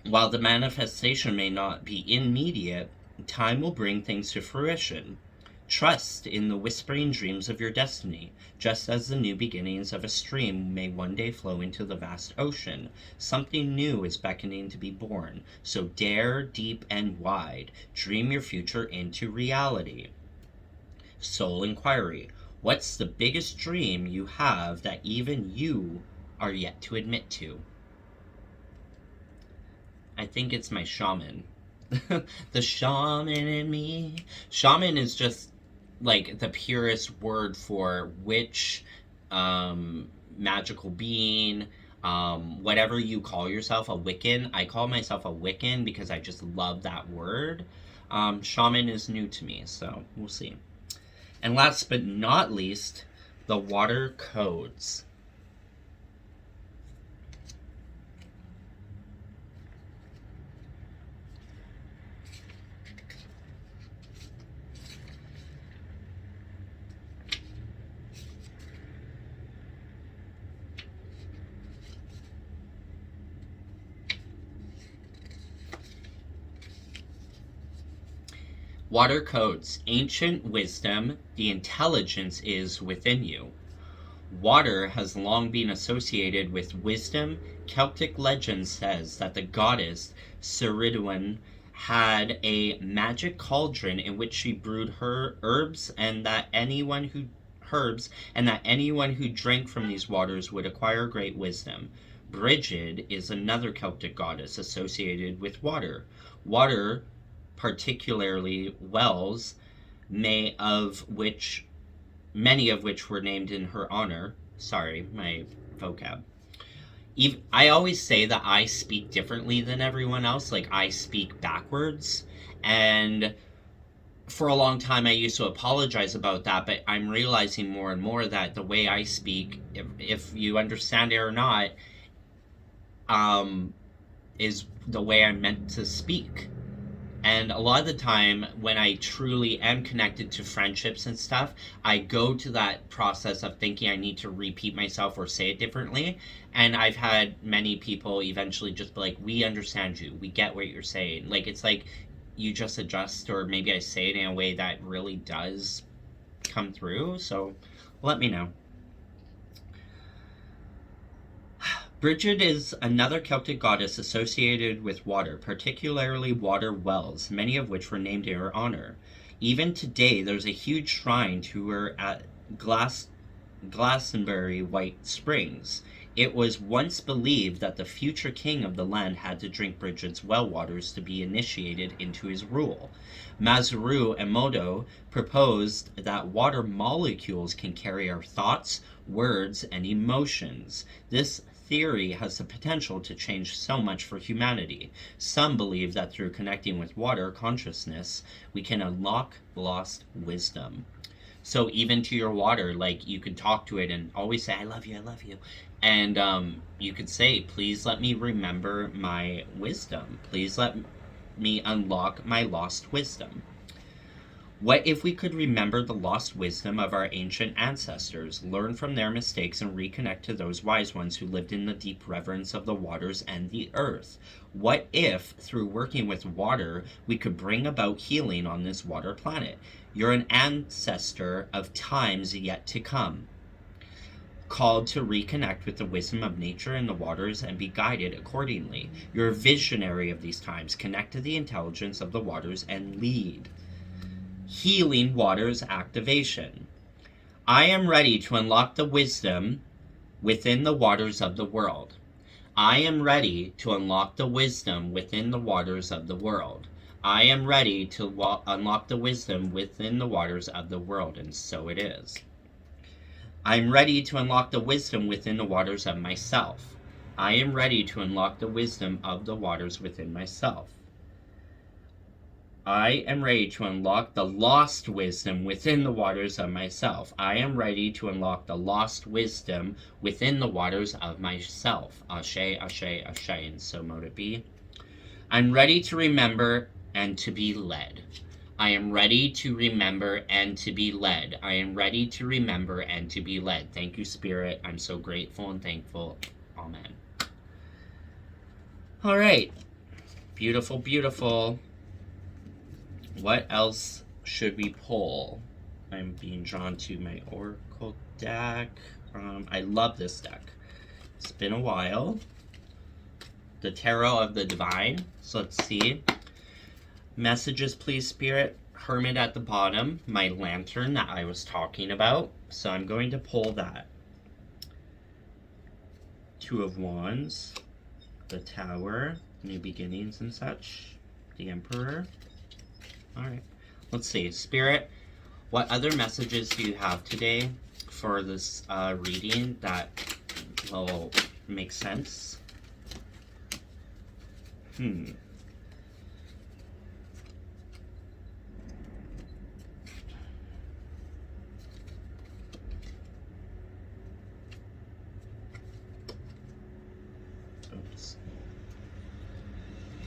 While the manifestation may not be immediate, time will bring things to fruition. Trust in the whispering dreams of your destiny, just as the new beginnings of a stream may one day flow into the vast ocean. Something new is beckoning to be born, so dare deep and wide. Dream your future into reality. Soul inquiry. What's the biggest dream you have that even you are yet to admit to? I think it's my shaman. The shaman in me. Shaman is just like the purest word for witch, magical being, whatever you call yourself, a Wiccan. I call myself a Wiccan because I just love that word. Shaman is new to me, so we'll see. And last but not least, the water codes. Water codes. Ancient wisdom. The intelligence is within you. Water has long been associated with wisdom. Celtic legend says that the goddess Ceridwen had a magic cauldron in which she brewed her herbs, and that anyone who drank from these waters would acquire great wisdom. Brigid is another Celtic goddess associated with water. Water, particularly wells, many of which were named in her honor. Sorry, my vocab. I always say that I speak differently than everyone else. Like, I speak backwards. And for a long time, I used to apologize about that. But I'm realizing more and more that the way I speak, if you understand it or not, is the way I'm meant to speak. And a lot of the time, when I truly am connected to friendships and stuff, I go to that process of thinking I need to repeat myself or say it differently. And I've had many people eventually just be like, we understand you. We get what you're saying. Like, it's like you just adjust, or maybe I say it in a way that really does come through. So let me know. Brigid is another Celtic goddess associated with water, particularly water wells, many of which were named in her honor. Even today, there's a huge shrine to her at Glastonbury White Springs. It was once believed that the future king of the land had to drink Brigid's well waters to be initiated into his rule. Masaru Emoto proposed that water molecules can carry our thoughts, words, and emotions. This theory has the potential to change so much for humanity. Some believe that through connecting with water consciousness, we can unlock lost wisdom. So even to your water, like, you can talk to it and always say, I love you, I love you. And you could say, please let me remember my wisdom. Please let me unlock my lost wisdom. What if we could remember the lost wisdom of our ancient ancestors, learn from their mistakes, and reconnect to those wise ones who lived in the deep reverence of the waters and the earth? What if, through working with water, we could bring about healing on this water planet? You're an ancestor of times yet to come, called to reconnect with the wisdom of nature and the waters and be guided accordingly. You're a visionary of these times. Connect to the intelligence of the waters and lead. Healing waters activation. I am ready to unlock the wisdom within the waters of the world. I am ready to unlock the wisdom within the waters of the world. I am ready to unlock the wisdom within the waters of the world, and so it is. I'm ready to unlock the wisdom within the waters of myself. I am ready to unlock the wisdom of the waters within myself. I am ready to unlock the lost wisdom within the waters of myself. I am ready to unlock the lost wisdom within the waters of myself. Ashe, ashe, ashe, and so mote it be. I'm ready to remember and to be led. I am ready to remember and to be led. I am ready to remember and to be led. Thank you, Spirit. I'm so grateful and thankful. Amen. All right. Beautiful, beautiful. What else should we pull? I'm being drawn to my Oracle deck. I love this deck. It's been a while. The Tarot of the Divine. So let's see. Messages, please, Spirit. Hermit at the bottom. My lantern that I was talking about. So I'm going to pull that. Two of Wands. The Tower. New beginnings and such. The Emperor. Alright, let's see. Spirit, what other messages do you have today for this reading that will make sense? Oops.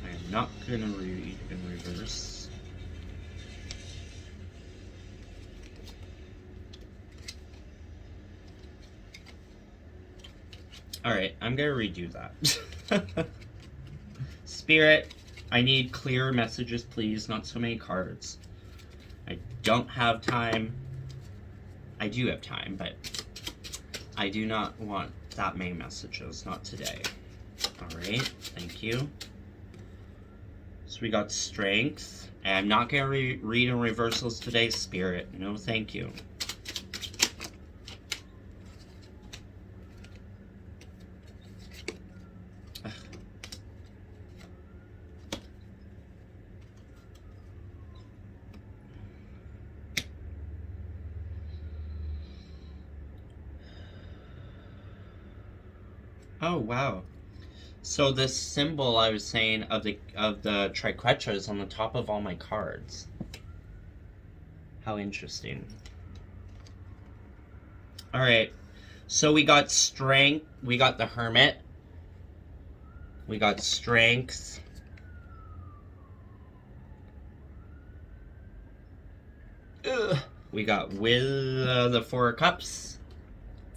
I am not going to read in reverse. Alright, I'm going to redo that. Spirit, I need clearer messages, please. Not so many cards. I don't have time. I do have time, but I do not want that many messages. Not today. Alright, thank you. So we got Strength. And I'm not going to read in reversals today, Spirit. No, thank you. Oh, wow. So this symbol I was saying of the triquetra is on the top of all my cards. How interesting. All right. So we got Strength, we got the Hermit. We got Strength. Ugh. We got the Four of Cups.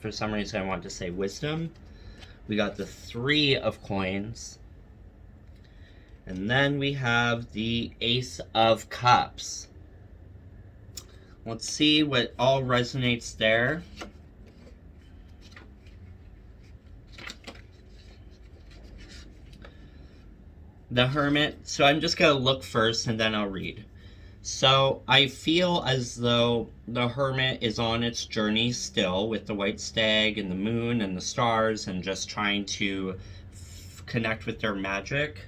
For some reason I want to say Wisdom. We got the Three of Coins. And then we have the Ace of Cups. Let's see what all resonates there. The Hermit. So I'm just going to look first and then I'll read. So I feel as though the Hermit is on its journey still with the white stag and the moon and the stars and just trying to connect with their magic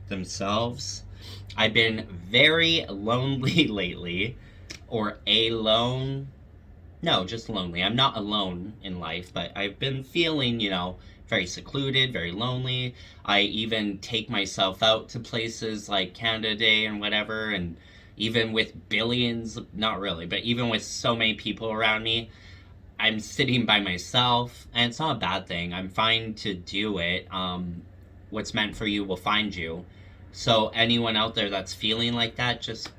themselves. I've been very lonely lately, or alone. No, just lonely. I'm not alone in life, but I've been feeling, very secluded, very lonely. I even take myself out to places like Canada Day and whatever, and even with billions, not really, but even with so many people around me, I'm sitting by myself, and it's not a bad thing. I'm fine to do it. What's meant for you will find you. So anyone out there that's feeling like that, just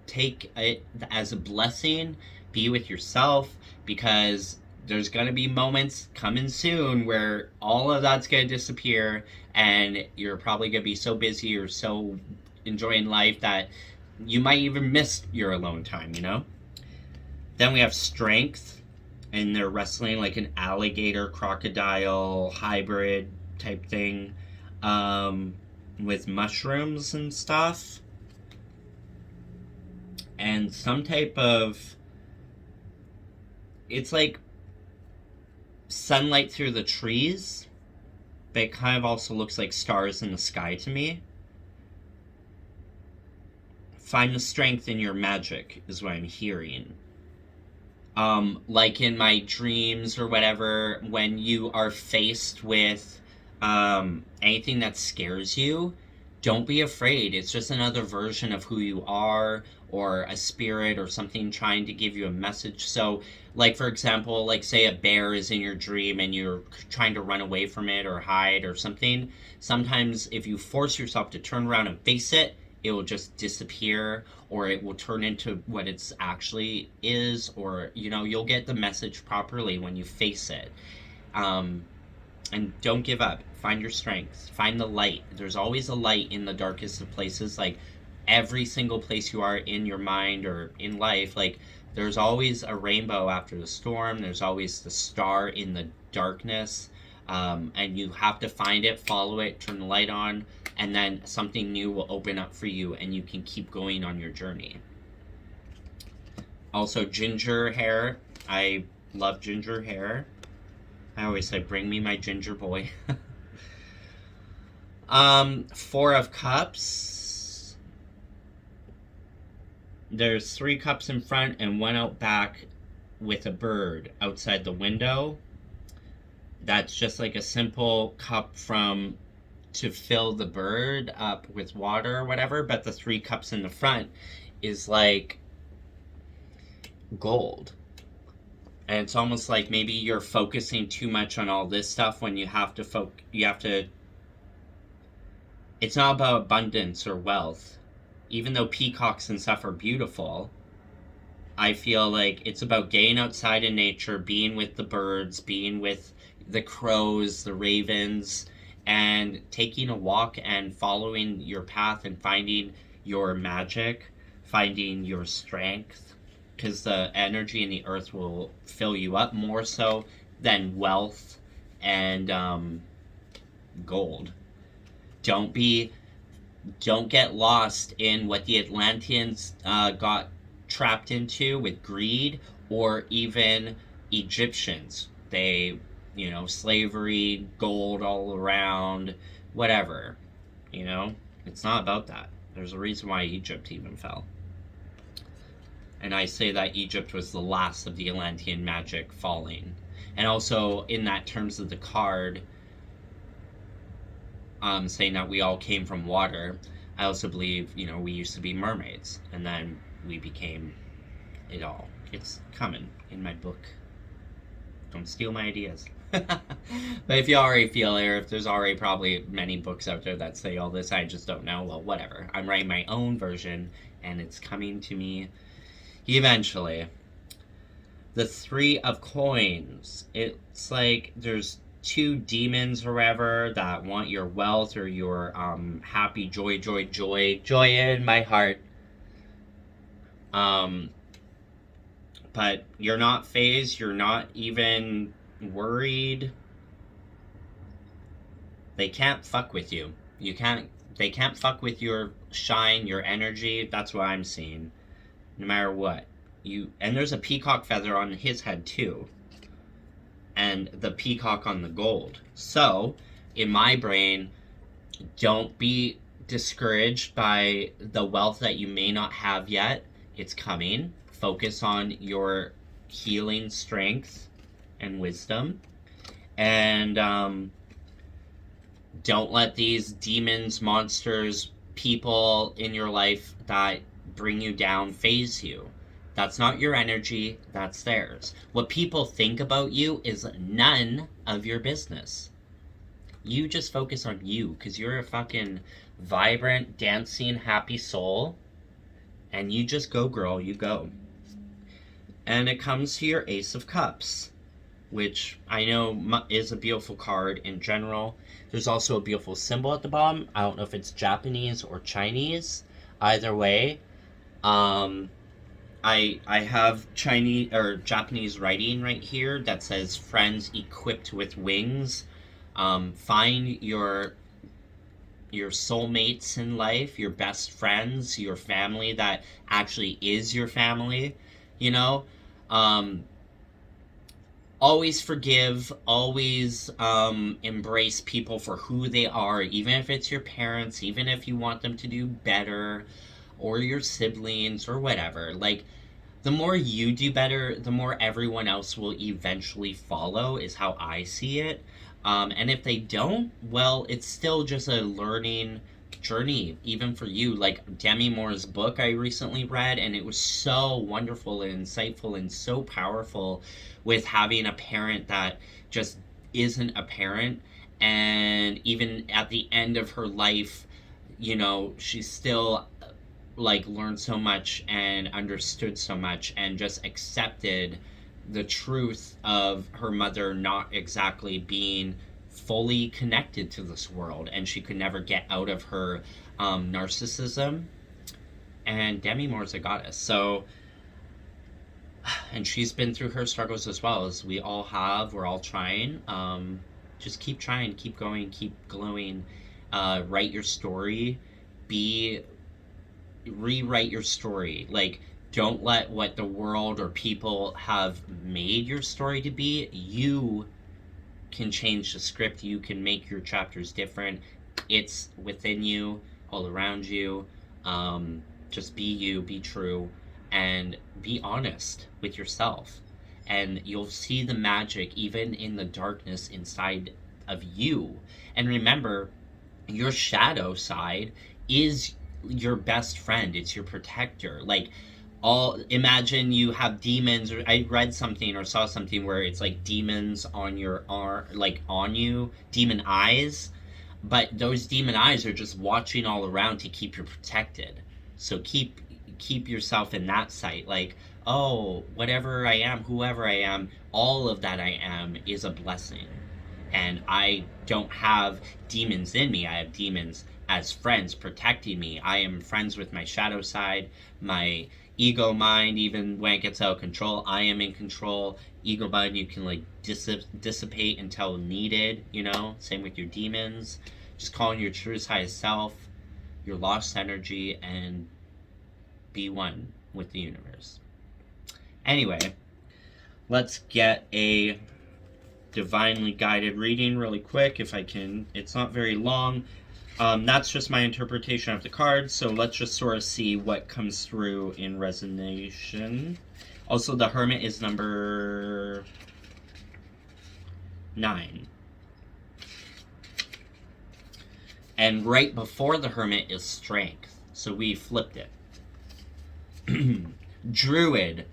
take it as a blessing. Be with yourself, because there's going to be moments coming soon where all of that's going to disappear, and you're probably going to be so busy or so enjoying life that you might even miss your alone time, Then we have Strength, and they're wrestling like an alligator crocodile hybrid type thing, with mushrooms and stuff, and some type of, it's like sunlight through the trees, but it kind of also looks like stars in the sky to me. Find the strength in your magic is what I'm hearing. like in my dreams or whatever, when you are faced with anything that scares you, don't be afraid. It's just another version of who you are, or a spirit or something trying to give you a message. So, like, for example, like, say a bear is in your dream and you're trying to run away from it or hide or something. Sometimes, if you force yourself to turn around and face it, it will just disappear, or it will turn into what it's actually is, or, you know, you'll get the message properly when you face it. Um, and don't give up. Find your strength. Find the light. There's always a light in the darkest of places. Like, every single place you are in your mind or in life, like, there's always a rainbow after the storm. There's always the star in the darkness. And you have to find it, follow it, turn the light on, and then something new will open up for you, and you can keep going on your journey. Also, ginger hair. I love ginger hair. I always say, bring me my ginger boy. Four of Cups. There's 3 cups in front and 1 out back with a bird outside the window. That's just like a simple cup to fill the bird up with water or whatever, but the 3 cups in the front is like gold. And it's almost like maybe you're focusing too much on all this stuff when you have to it's not about abundance or wealth. Even though peacocks and stuff are beautiful, I feel like it's about getting outside in nature, being with the birds, being with the crows, the ravens, and taking a walk and following your path and finding your magic, finding your strength, because the energy in the earth will fill you up more so than wealth and gold. Don't get lost in what the Atlanteans got trapped into with greed, or even Egyptians. They, you know, slavery, gold all around, whatever. You know, it's not about that. There's a reason why Egypt even fell. And I say that Egypt was the last of the Atlantean magic falling. And also, in that terms of the card, saying that we all came from water, I also believe, you know, we used to be mermaids, and then we became it all. It's coming in my book. Don't steal my ideas. But if you already feel it, or if there's already probably many books out there that say all this, I just don't know, well, whatever. I'm writing my own version, and it's coming to me eventually. The 3 of Coins. It's like there's 2 demons or whatever that want your wealth or your happy joy in my heart. But you're not phased, you're not even worried. They can't fuck with you. They can't fuck with your shine, your energy. That's what I'm seeing. No matter what. And there's a peacock feather on his head too. And the peacock on the gold. So, in my brain, don't be discouraged by the wealth that you may not have yet. It's coming. Focus on your healing strength and wisdom. And don't let these demons, monsters, people in your life that bring you down phase you. That's not your energy, that's theirs. What people think about you is none of your business. You just focus on you, because you're a fucking vibrant, dancing, happy soul. And you just go, girl, you go. And it comes to your Ace of Cups, which I know is a beautiful card in general. There's also a beautiful symbol at the bottom. I don't know if it's Japanese or Chinese. Either way, I have Chinese or Japanese writing right here that says friends equipped with wings. Find your soulmates in life, your best friends, your family that actually is your family, you know? Always forgive, always embrace people for who they are, even if it's your parents, even if you want them to do better, or your siblings, or whatever. Like, the more you do better, the more everyone else will eventually follow, is how I see it. And if they don't, well, it's still just a learning journey, even for you. Like Demi Moore's book I recently read, and it was so wonderful and insightful and so powerful, with having a parent that just isn't a parent. And even at the end of her life, she still like learned so much and understood so much and just accepted the truth of her mother not exactly being fully connected to this world, and she could never get out of her narcissism. And Demi Moore's a goddess, so, and she's been through her struggles as well as we all have. We're all trying. Just keep trying, keep going, keep glowing. Write your story. Rewrite your story. Like, don't let what the world or people have made your story to be. You can change the script. You can make your chapters different. It's within you, all around you. Just be you, be true, and be honest with yourself. And you'll see the magic even in the darkness inside of you. And remember, your shadow side is your best friend. It's your protector. Like, imagine you have demons, or I read something or saw something where it's like demons on your arm, like on you, demon eyes, but those demon eyes are just watching all around to keep you protected. So keep yourself in that sight, like, oh, whatever I am, whoever I am, all of that I am is a blessing. And I don't have demons in me. I have demons as friends protecting me. I am friends with my shadow side, my ego mind. Even when it gets out of control, I am in control. Ego mind, you can like dissipate until needed, same with your demons. Just calling your truest highest self, your lost energy, and be one with the universe. Anyway, let's get a divinely guided reading really quick if I can. It's not very long. That's just my interpretation of the cards, so let's just sort of see what comes through in resonation. Also, the Hermit is number 9. And right before the Hermit is Strength, so we flipped it. Druid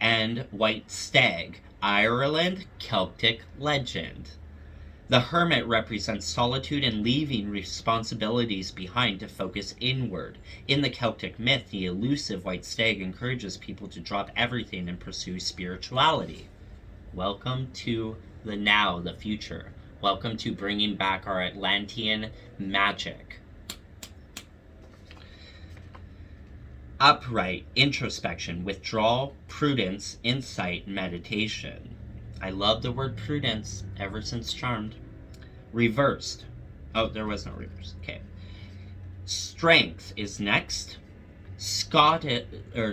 and White Stag, Ireland Celtic legend. The Hermit represents solitude and leaving responsibilities behind to focus inward. In the Celtic myth, the elusive White Stag encourages people to drop everything and pursue spirituality. Welcome to the now, the future. Welcome to bringing back our Atlantean magic. Upright, introspection, withdrawal, prudence, insight, meditation. I love the word prudence ever since Charmed. Reversed. Oh, there was no reverse. Okay. Strength is next.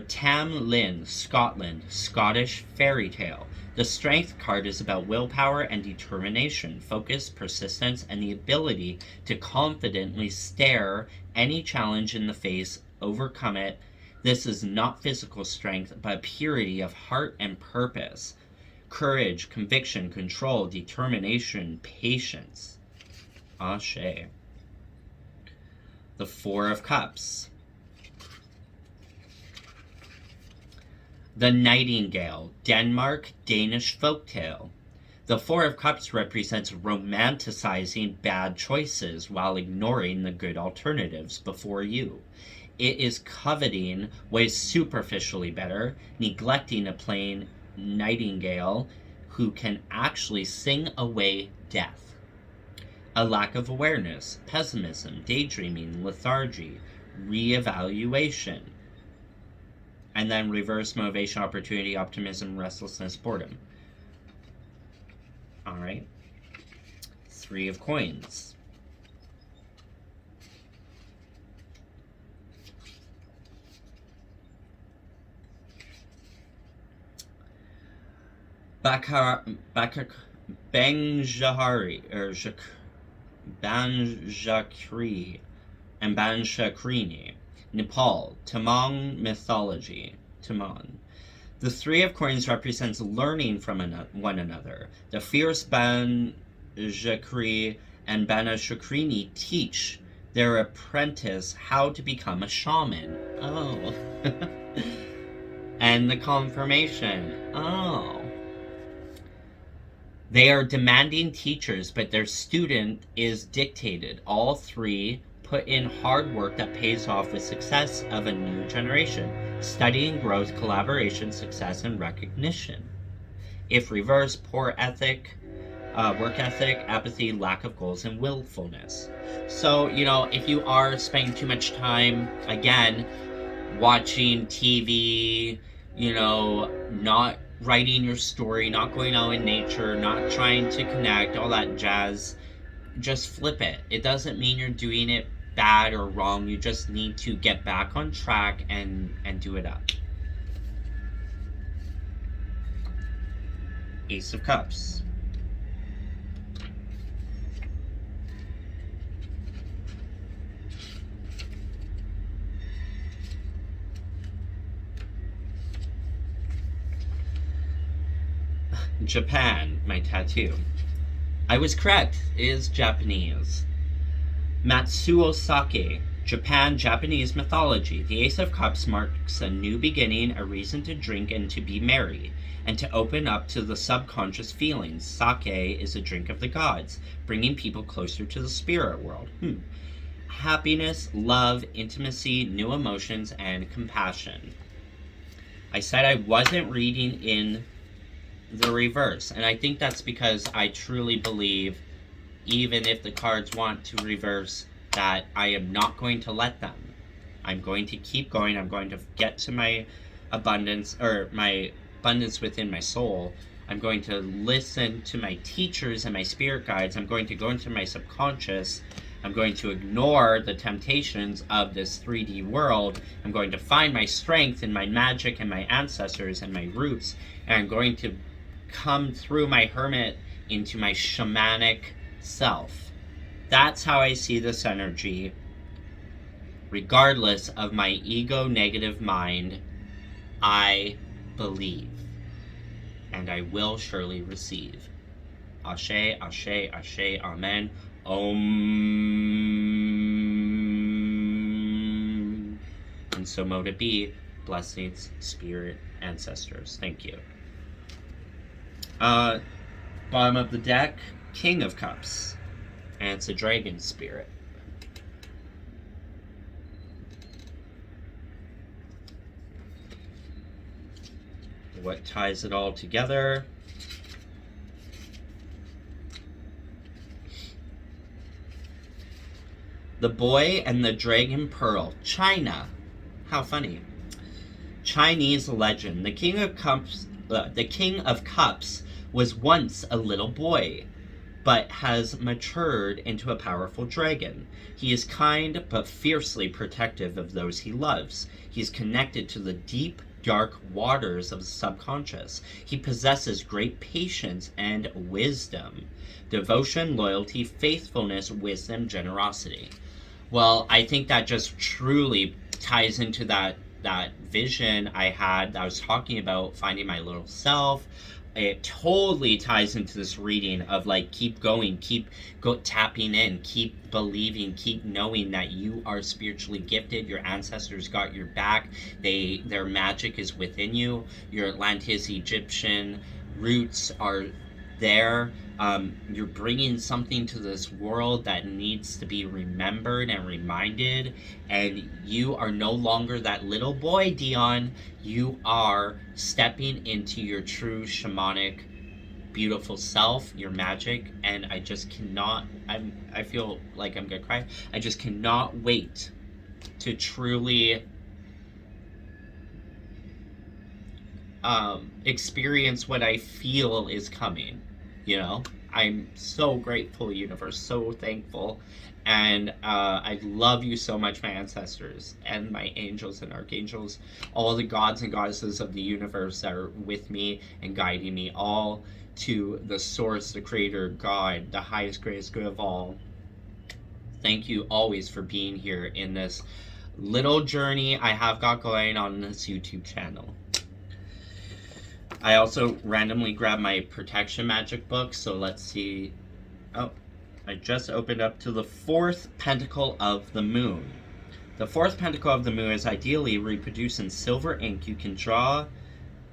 Tam Lin, Scotland, Scottish fairy tale. The Strength card is about willpower and determination, focus, persistence, and the ability to confidently stare any challenge in the face, overcome it. This is not physical strength, but purity of heart and purpose. Courage, conviction, control, determination, patience. Ashe. The Four of Cups. The Nightingale, Denmark, Danish folktale. The Four of Cups represents romanticizing bad choices while ignoring the good alternatives before you. It is coveting what is superficially better, neglecting a plain nightingale who can actually sing away death. A lack of awareness, pessimism, daydreaming, lethargy, reevaluation. And then reverse motivation, opportunity, optimism, restlessness, boredom. Alright. 3 of Coins. Banjakri and Banshakrini. Nepal, Tamang mythology. Tamang. The Three of Coins represents learning from one another. The fierce Ban Jakri and Bana Shukrini teach their apprentice how to become a shaman. Oh. And the confirmation. Oh. They are demanding teachers, but their student is dictated. All three put in hard work that pays off with success of a new generation. Studying, growth, collaboration, success, and recognition. If reversed, poor ethic, work ethic, apathy, lack of goals, and willfulness. So, if you are spending too much time, again, watching TV, not writing your story, not going out in nature, not trying to connect, all that jazz, just flip it. It doesn't mean you're doing it bad or wrong. You just need to get back on track and do it up. Ace of Cups. Japan, my tattoo. I was correct. It is Japanese. Matsuo Sake, Japan, Japanese mythology. The Ace of Cups marks a new beginning, a reason to drink and to be merry, and to open up to the subconscious feelings. Sake is a drink of the gods, bringing people closer to the spirit world. Happiness, love, intimacy, new emotions, and compassion. I said I wasn't reading in the reverse, and I think that's because I truly believe, even if the cards want to reverse, that I am not going to let them. I'm going to keep going. I'm going to get to my abundance, or my abundance within my soul. I'm going to listen to my teachers and my spirit guides. I'm going to go into my subconscious. I'm going to ignore the temptations of this 3D world. I'm going to find my strength in my magic and my ancestors and my roots, and I'm going to come through my hermit into my shamanic self. That's how I see this energy. Regardless of my ego negative mind, I believe, and I will surely receive. Ashe, ashe, ashe, amen. Om. And so mote it be. Blessings, spirit, ancestors. Thank you. Bottom of the deck, King of Cups, and it's a dragon spirit. What ties it all together? The Boy and the Dragon Pearl, China. How funny. Chinese legend. The King of Cups was once a little boy, but has matured into a powerful dragon. He is kind, but fiercely protective of those he loves. He is connected to the deep, dark waters of the subconscious. He possesses great patience and wisdom. Devotion, loyalty, faithfulness, wisdom, generosity. Well, I think that just truly ties into that vision I had that I was talking about, finding my little self. It totally ties into this reading of keep going, tapping in, keep believing, keep knowing that you are spiritually gifted. Your ancestors got your back. Their magic is within you. Your Atlantis Egyptian roots are there. You're bringing something to this world that needs to be remembered and reminded, and you are no longer that little boy, Dion. You are stepping into your true shamanic, beautiful self, your magic, and I just cannot, I feel like I'm gonna cry. I just cannot wait to truly experience what I feel is coming. I'm so grateful, universe, so thankful, and I love you so much, my ancestors and my angels and archangels, all the gods and goddesses of the universe that are with me and guiding me, all to the source, the creator, God, the highest, greatest good of all. Thank you always for being here in this little journey I have got going on this YouTube channel. I also randomly grabbed my protection magic book, so let's see. Oh, I just opened up to the fourth pentacle of the moon. The fourth pentacle of the moon is ideally reproduced in silver ink. You can draw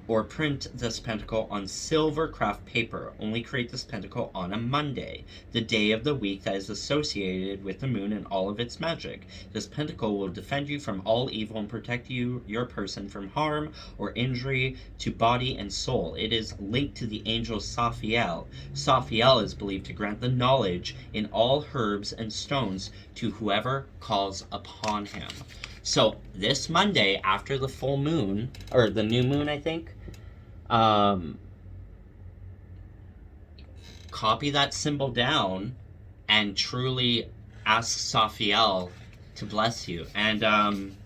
or print this pentacle on silver craft paper. Only create this pentacle on a Monday, the day of the week that is associated with the moon and all of its magic. This pentacle will defend you from all evil and protect you, your person, from harm or injury to body and soul. It is linked to the angel Saphiel. Saphiel is believed to grant the knowledge in all herbs and stones to whoever calls upon him. So this Monday, after the full moon, or the new moon, I think, copy that symbol down and truly ask Saphiel to bless you. And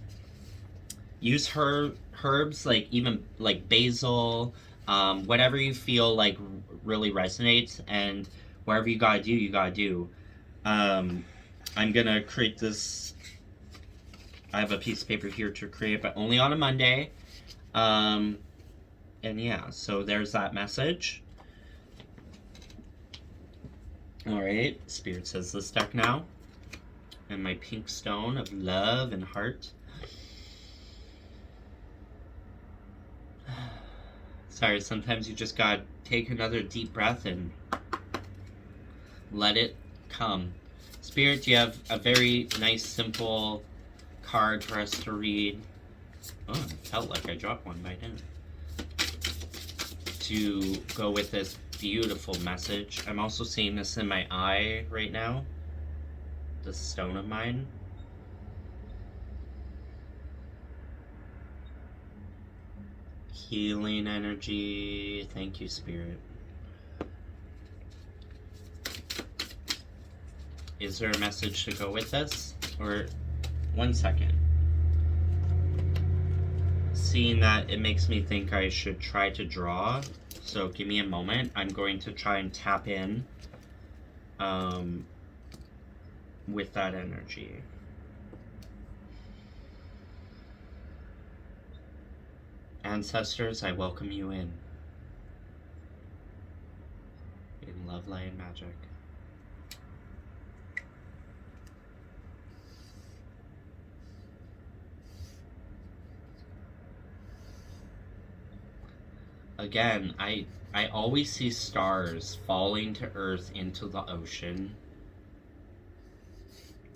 use herbs, like even like basil, whatever you feel like really resonates, and whatever you gotta do, you gotta do. I'm gonna create this. I have a piece of paper here to create, but only on a Monday. And yeah, so there's that message. Alright, Spirit says this deck now. And my pink stone of love and heart. Sorry, sometimes you just gotta take another deep breath and let it come. Spirit, you have a very nice, simple card for us to read. Oh, it felt like I dropped one, but I didn't. To go with this beautiful message. I'm also seeing this in my eye right now. This stone of mine. Healing energy. Thank you, Spirit. Is there a message to go with this? Or, one second. Seeing that, it makes me think I should try to draw. So give me a moment. I'm going to try and tap in with that energy. Ancestors, I welcome you in Love, Light, and Magic. Again, I always see stars falling to earth into the ocean.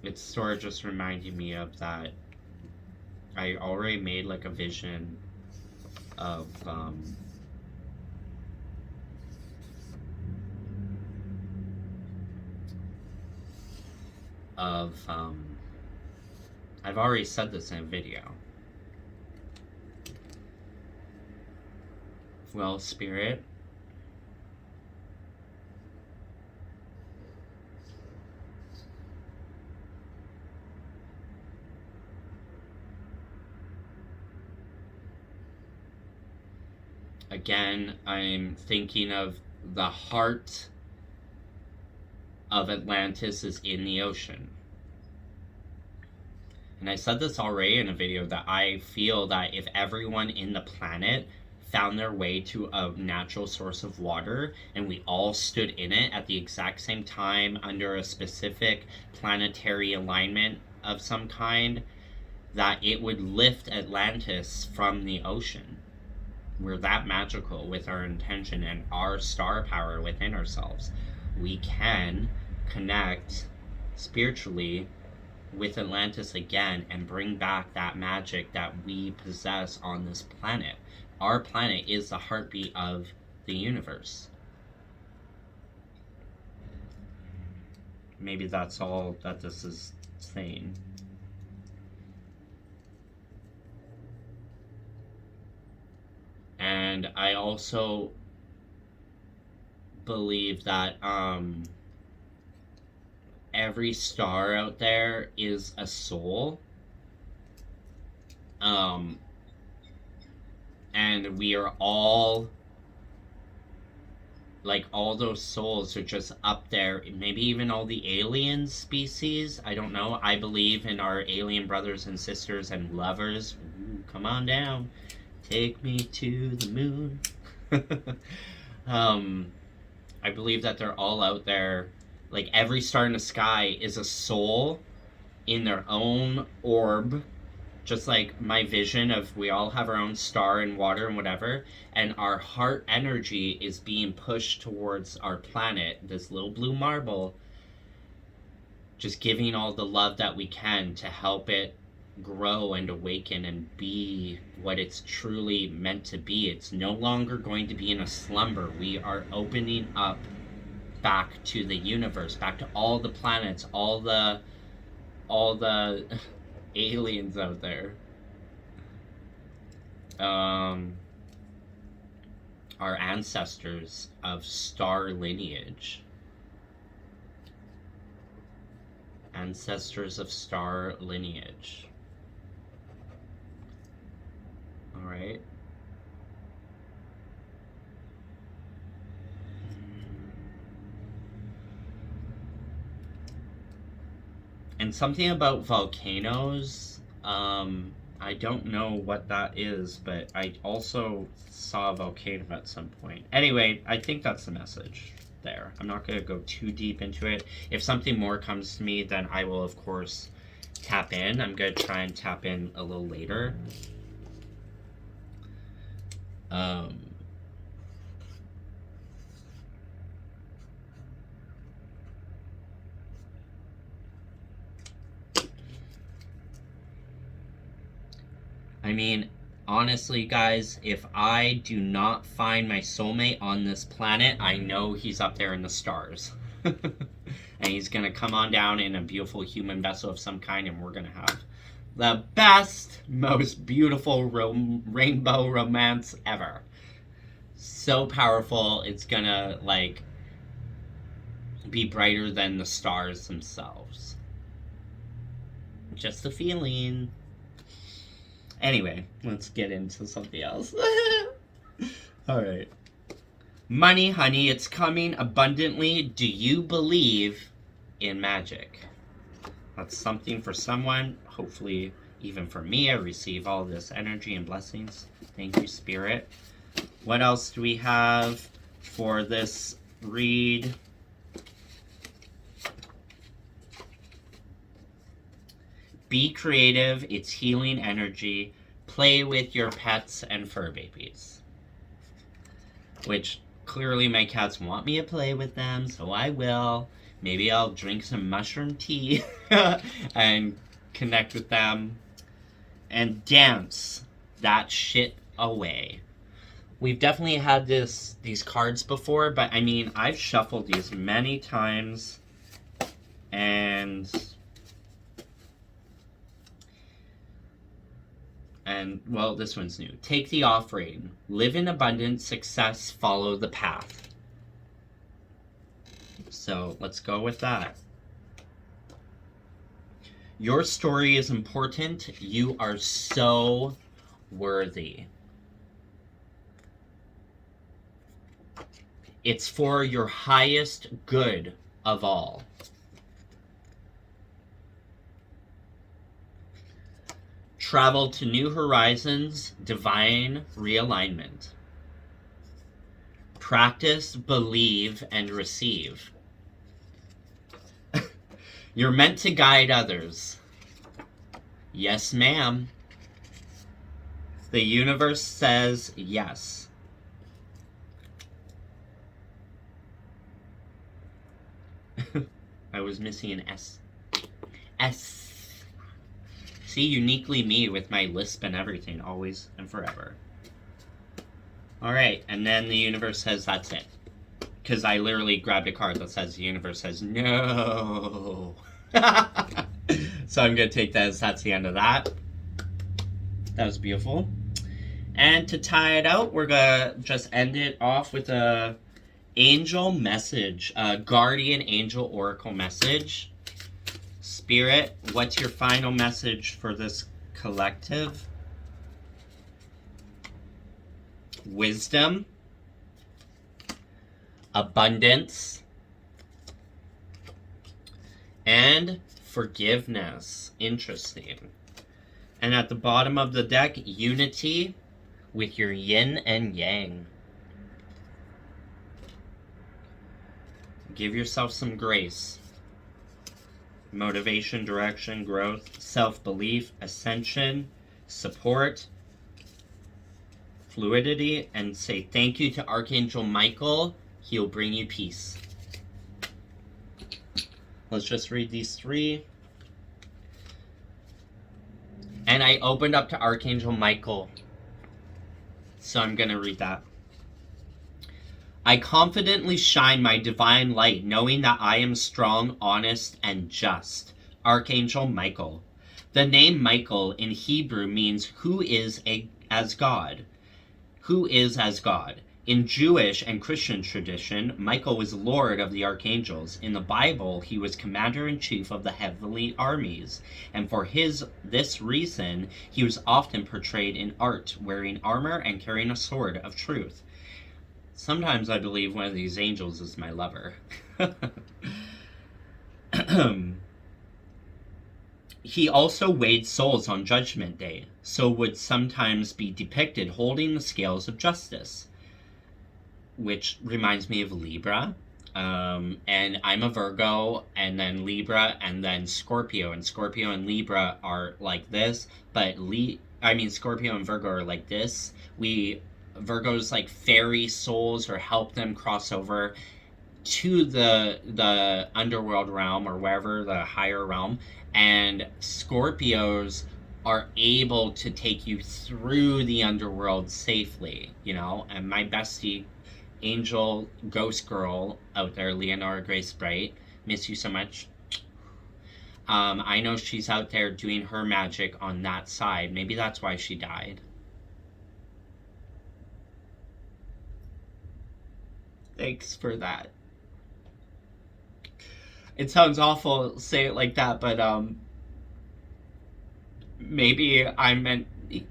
It's sort of just reminding me of that. I already made like a vision of I've already said this in a video. Well, Spirit, again, I'm thinking of the heart of Atlantis is in the ocean. And I said this already in a video that I feel that if everyone in the planet found their way to a natural source of water and we all stood in it at the exact same time under a specific planetary alignment of some kind, that it would lift Atlantis from the ocean. We're that magical with our intention and our star power within ourselves. We can connect spiritually with Atlantis again and bring back that magic that we possess on this planet. Our planet is the heartbeat of the universe. Maybe that's all that this is saying. And I also believe that every star out there is a soul. And we are all, like, all those souls are just up there. Maybe even all the alien species. I don't know. I believe in our alien brothers and sisters and lovers. Ooh, come on down. Take me to the moon. I believe that they're all out there. Like every star in the sky is a soul in their own orb, just like my vision of we all have our own star and water and whatever, and our heart energy is being pushed towards our planet, this little blue marble, just giving all the love that we can to help it grow and awaken and be what it's truly meant to be. It's no longer going to be in a slumber. We are opening up back to the universe, back to all the planets, all the aliens out there. Our ancestors of star lineage. Ancestors of star lineage. Alright. And something about volcanoes, I don't know what that is, but I also saw a volcano at some point. Anyway, I think that's the message there. I'm not going to go too deep into it. If something more comes to me, then I will, of course, tap in. I'm going to try and tap in a little later. I mean, honestly, guys, if I do not find my soulmate on this planet, I know he's up there in the stars. And he's going to come on down in a beautiful human vessel of some kind, and we're going to have the best, most beautiful rainbow romance ever. So powerful, it's going to, like, be brighter than the stars themselves. Just a feeling. Anyway, let's get into something else. Alright. Money, honey, it's coming abundantly. Do you believe in magic? That's something for someone. Hopefully, even for me, I receive all this energy and blessings. Thank you, Spirit. What else do we have for this read? Be creative, it's healing energy. Play with your pets and fur babies. Which, clearly my cats want me to play with them, so I will. Maybe I'll drink some mushroom tea and connect with them. And dance that shit away. We've definitely had these cards before, but I mean, I've shuffled these many times. And, well, this one's new. Take the offering. Live in abundance, success, follow the path. So, let's go with that. Your story is important. You are so worthy. It's for your highest good of all. Travel to new horizons, divine realignment. Practice, believe, and receive. You're meant to guide others. Yes, ma'am. The universe says yes. I was missing an S. S. See, uniquely me with my lisp and everything, always and forever. Alright, and then the universe says that's it. Because I literally grabbed a card that says the universe says no. So I'm going to take that as that's the end of that. That was beautiful. And to tie it out, we're going to just end it off with a angel message. A guardian angel oracle message. Spirit, what's your final message for this collective? Wisdom. Abundance. And forgiveness. Interesting. And at the bottom of the deck, unity with your yin and yang. Give yourself some grace. Motivation, direction, growth, self-belief, ascension, support, fluidity, and say thank you to Archangel Michael. He'll bring you peace. Let's just read these three. And I opened up to Archangel Michael, so I'm going to read that. I confidently shine my divine light, knowing that I am strong, honest, and just. Archangel Michael. The name Michael in Hebrew means who is as God. Who is as God. In Jewish and Christian tradition, Michael was Lord of the Archangels. In the Bible, he was commander-in-chief of the heavenly armies, and for this reason, he was often portrayed in art, wearing armor and carrying a sword of truth. Sometimes I believe one of these angels is my lover. He also weighed souls on Judgment Day, so would sometimes be depicted holding the scales of justice, which reminds me of Libra. And I'm a Virgo, and then Libra, and then Scorpio. And Scorpio and Libra are like this, but Scorpio and Virgo are like this. Virgos like fairy souls or help them cross over to the underworld realm or wherever, the higher realm, and Scorpios are able to take you through the underworld safely, and my bestie angel ghost girl out there, Leonora Grace Bright, miss you so much. I know she's out there doing her magic on that side. Maybe that's why she died. Thanks for that. It sounds awful to say it like that, but maybe I'm meant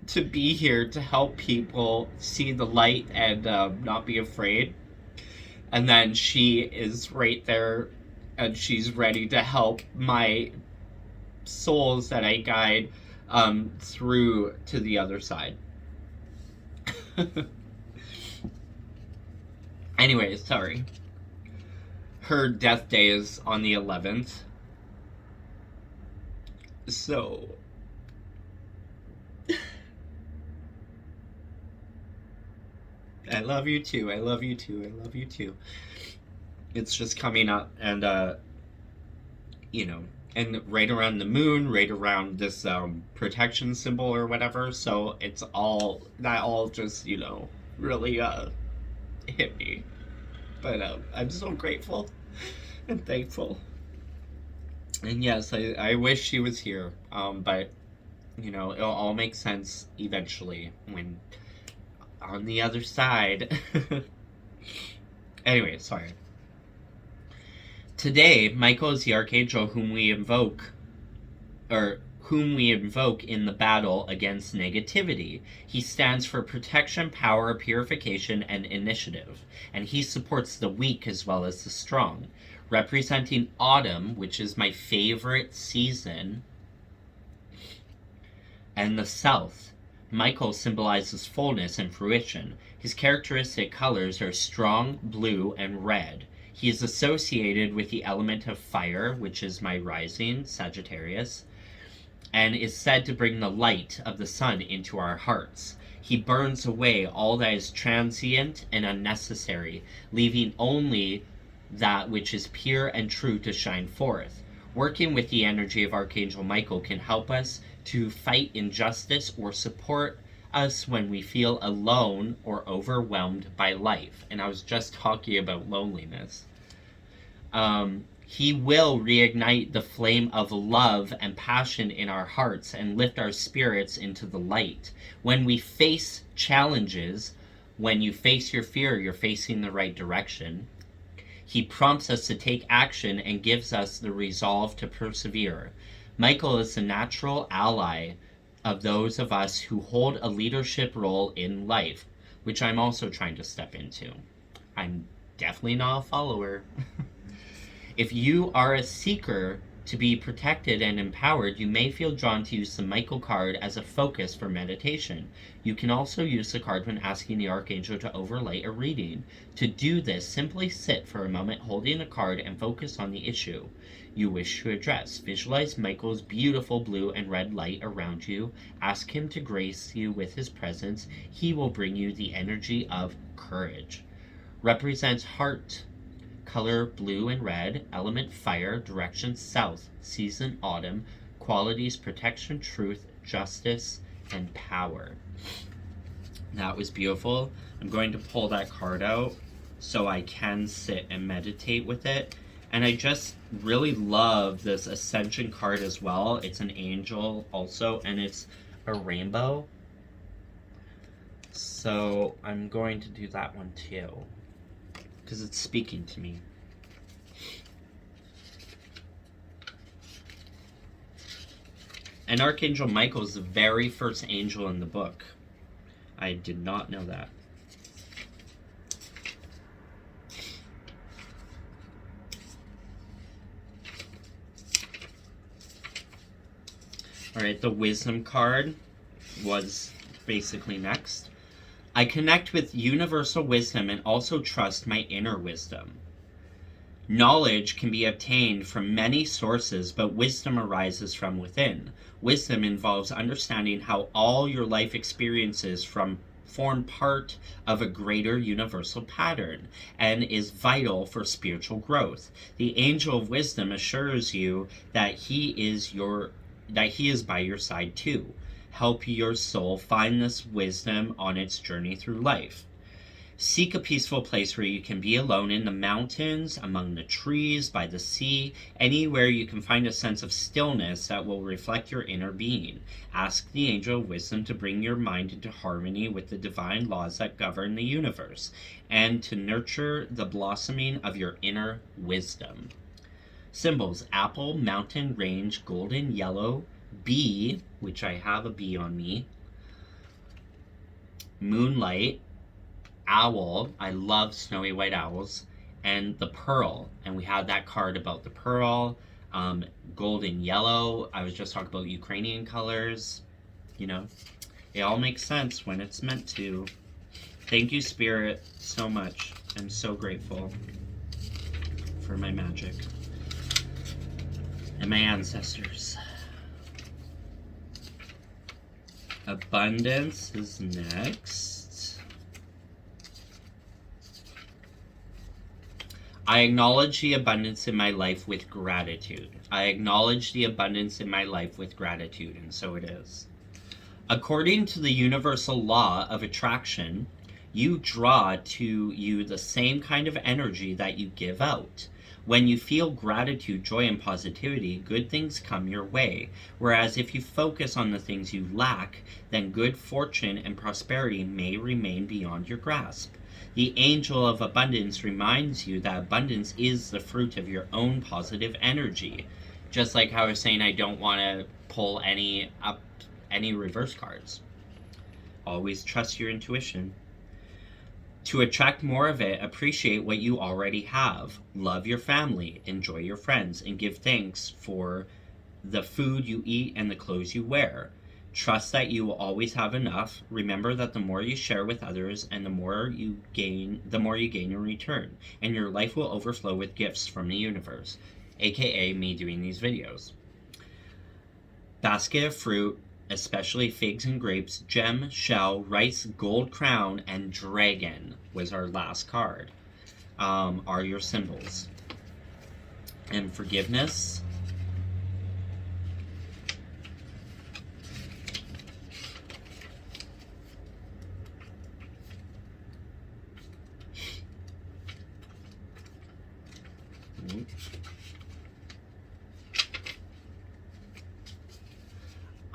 to be here to help people see the light and not be afraid. And then she is right there, and she's ready to help my souls that I guide through to the other side. Anyway, sorry. Her death day is on the 11th. So... I love you too, I love you too, I love you too. It's just coming up, and, and right around the moon, right around this, protection symbol or whatever, so that all just, really, hit me. But I'm so grateful and thankful. And yes, I wish she was here. But it'll all make sense eventually when on the other side. Anyway, sorry. Today, Michael is the archangel whom we invoke in the battle against negativity. He stands for protection, power, purification, and initiative, and he supports the weak as well as the strong. Representing autumn, which is my favorite season, and the south, Michael symbolizes fullness and fruition. His characteristic colors are strong blue and red. He is associated with the element of fire, which is my rising, Sagittarius, and is said to bring the light of the sun into our hearts. He burns away all that is transient and unnecessary, leaving only that which is pure and true to shine forth. Working with the energy of Archangel Michael can help us to fight injustice or support us when we feel alone or overwhelmed by life. And I was just talking about loneliness. He will reignite the flame of love and passion in our hearts and lift our spirits into the light. When we face challenges, when you face your fear, you're facing the right direction. He prompts us to take action and gives us the resolve to persevere. Michael is the natural ally of those of us who hold a leadership role in life, which I'm also trying to step into. I'm definitely not a follower. If you are a seeker, To be protected and empowered, you may feel drawn to use the Michael card as a focus for meditation. You can also use the card when asking the Archangel to overlight a reading. To do this, simply sit for a moment holding the card and focus on the issue you wish to address. Visualize Michael's beautiful blue and red light around you. Ask him to grace you with his presence. He will bring you the energy of courage. Represents heart, color blue and red, element fire, direction south, season autumn, qualities protection, truth, justice, and power. That was beautiful. I'm going to pull that card out so I can sit and meditate with it. And I just really love this Ascension card as well. It's an angel also, and it's a rainbow. So I'm going to do that one too, because it's speaking to me. And Archangel Michael is the very first angel in the book. I did not know that. Alright, the Wisdom card was basically next. I connect with universal wisdom and also trust my inner wisdom. Knowledge can be obtained from many sources, but wisdom arises from within. Wisdom involves understanding how all your life experiences form part of a greater universal pattern and is vital for spiritual growth. The angel of wisdom assures you that he is by your side too. Help your soul find this wisdom on its journey through life. Seek a peaceful place where you can be alone, in the mountains, among the trees, by the sea, anywhere you can find a sense of stillness that will reflect your inner being. Ask the angel of wisdom to bring your mind into harmony with the divine laws that govern the universe, and to nurture the blossoming of your inner wisdom. Symbols: apple, mountain, range, golden, yellow, bee, which I have a bee on me, moonlight, owl, I love snowy white owls, and the pearl. And we had that card about the pearl, golden yellow. I was just talking about Ukrainian colors. You know, it all makes sense when it's meant to. Thank you, Spirit, so much. I'm so grateful for my magic and my ancestors. Abundance is next. I acknowledge the abundance in my life with gratitude. I acknowledge the abundance in my life with gratitude, and so it is. According to the universal law of attraction, you draw to you the same kind of energy that you give out. When you feel gratitude, joy, and positivity, good things come your way. Whereas if you focus on the things you lack, then good fortune and prosperity may remain beyond your grasp. The angel of abundance reminds you that abundance is the fruit of your own positive energy. Just like how I was saying, I don't want to pull any reverse cards. Always trust your intuition. To attract more of it, appreciate what you already have. Love your family, enjoy your friends, and give thanks for the food you eat and the clothes you wear. Trust that you will always have enough. Remember that the more you share with others and the more you gain in return, and your life will overflow with gifts from the universe, aka me doing these videos. Basket of fruit, especially figs and grapes, gem, shell, rice, gold crown, and dragon was our last card, are your symbols. And forgiveness.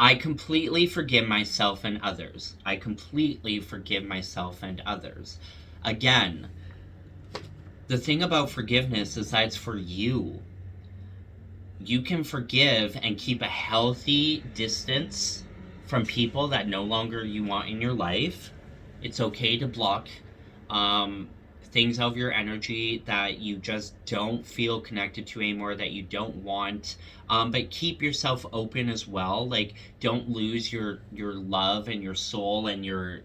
I completely forgive myself and others. I completely forgive myself and others. Again, the thing about forgiveness is that it's for you. You can forgive and keep a healthy distance from people that no longer you want in your life. It's okay to block things out of your energy that you just don't feel connected to anymore, that you don't want. But keep yourself open as well. Like, don't lose your love and your soul and your,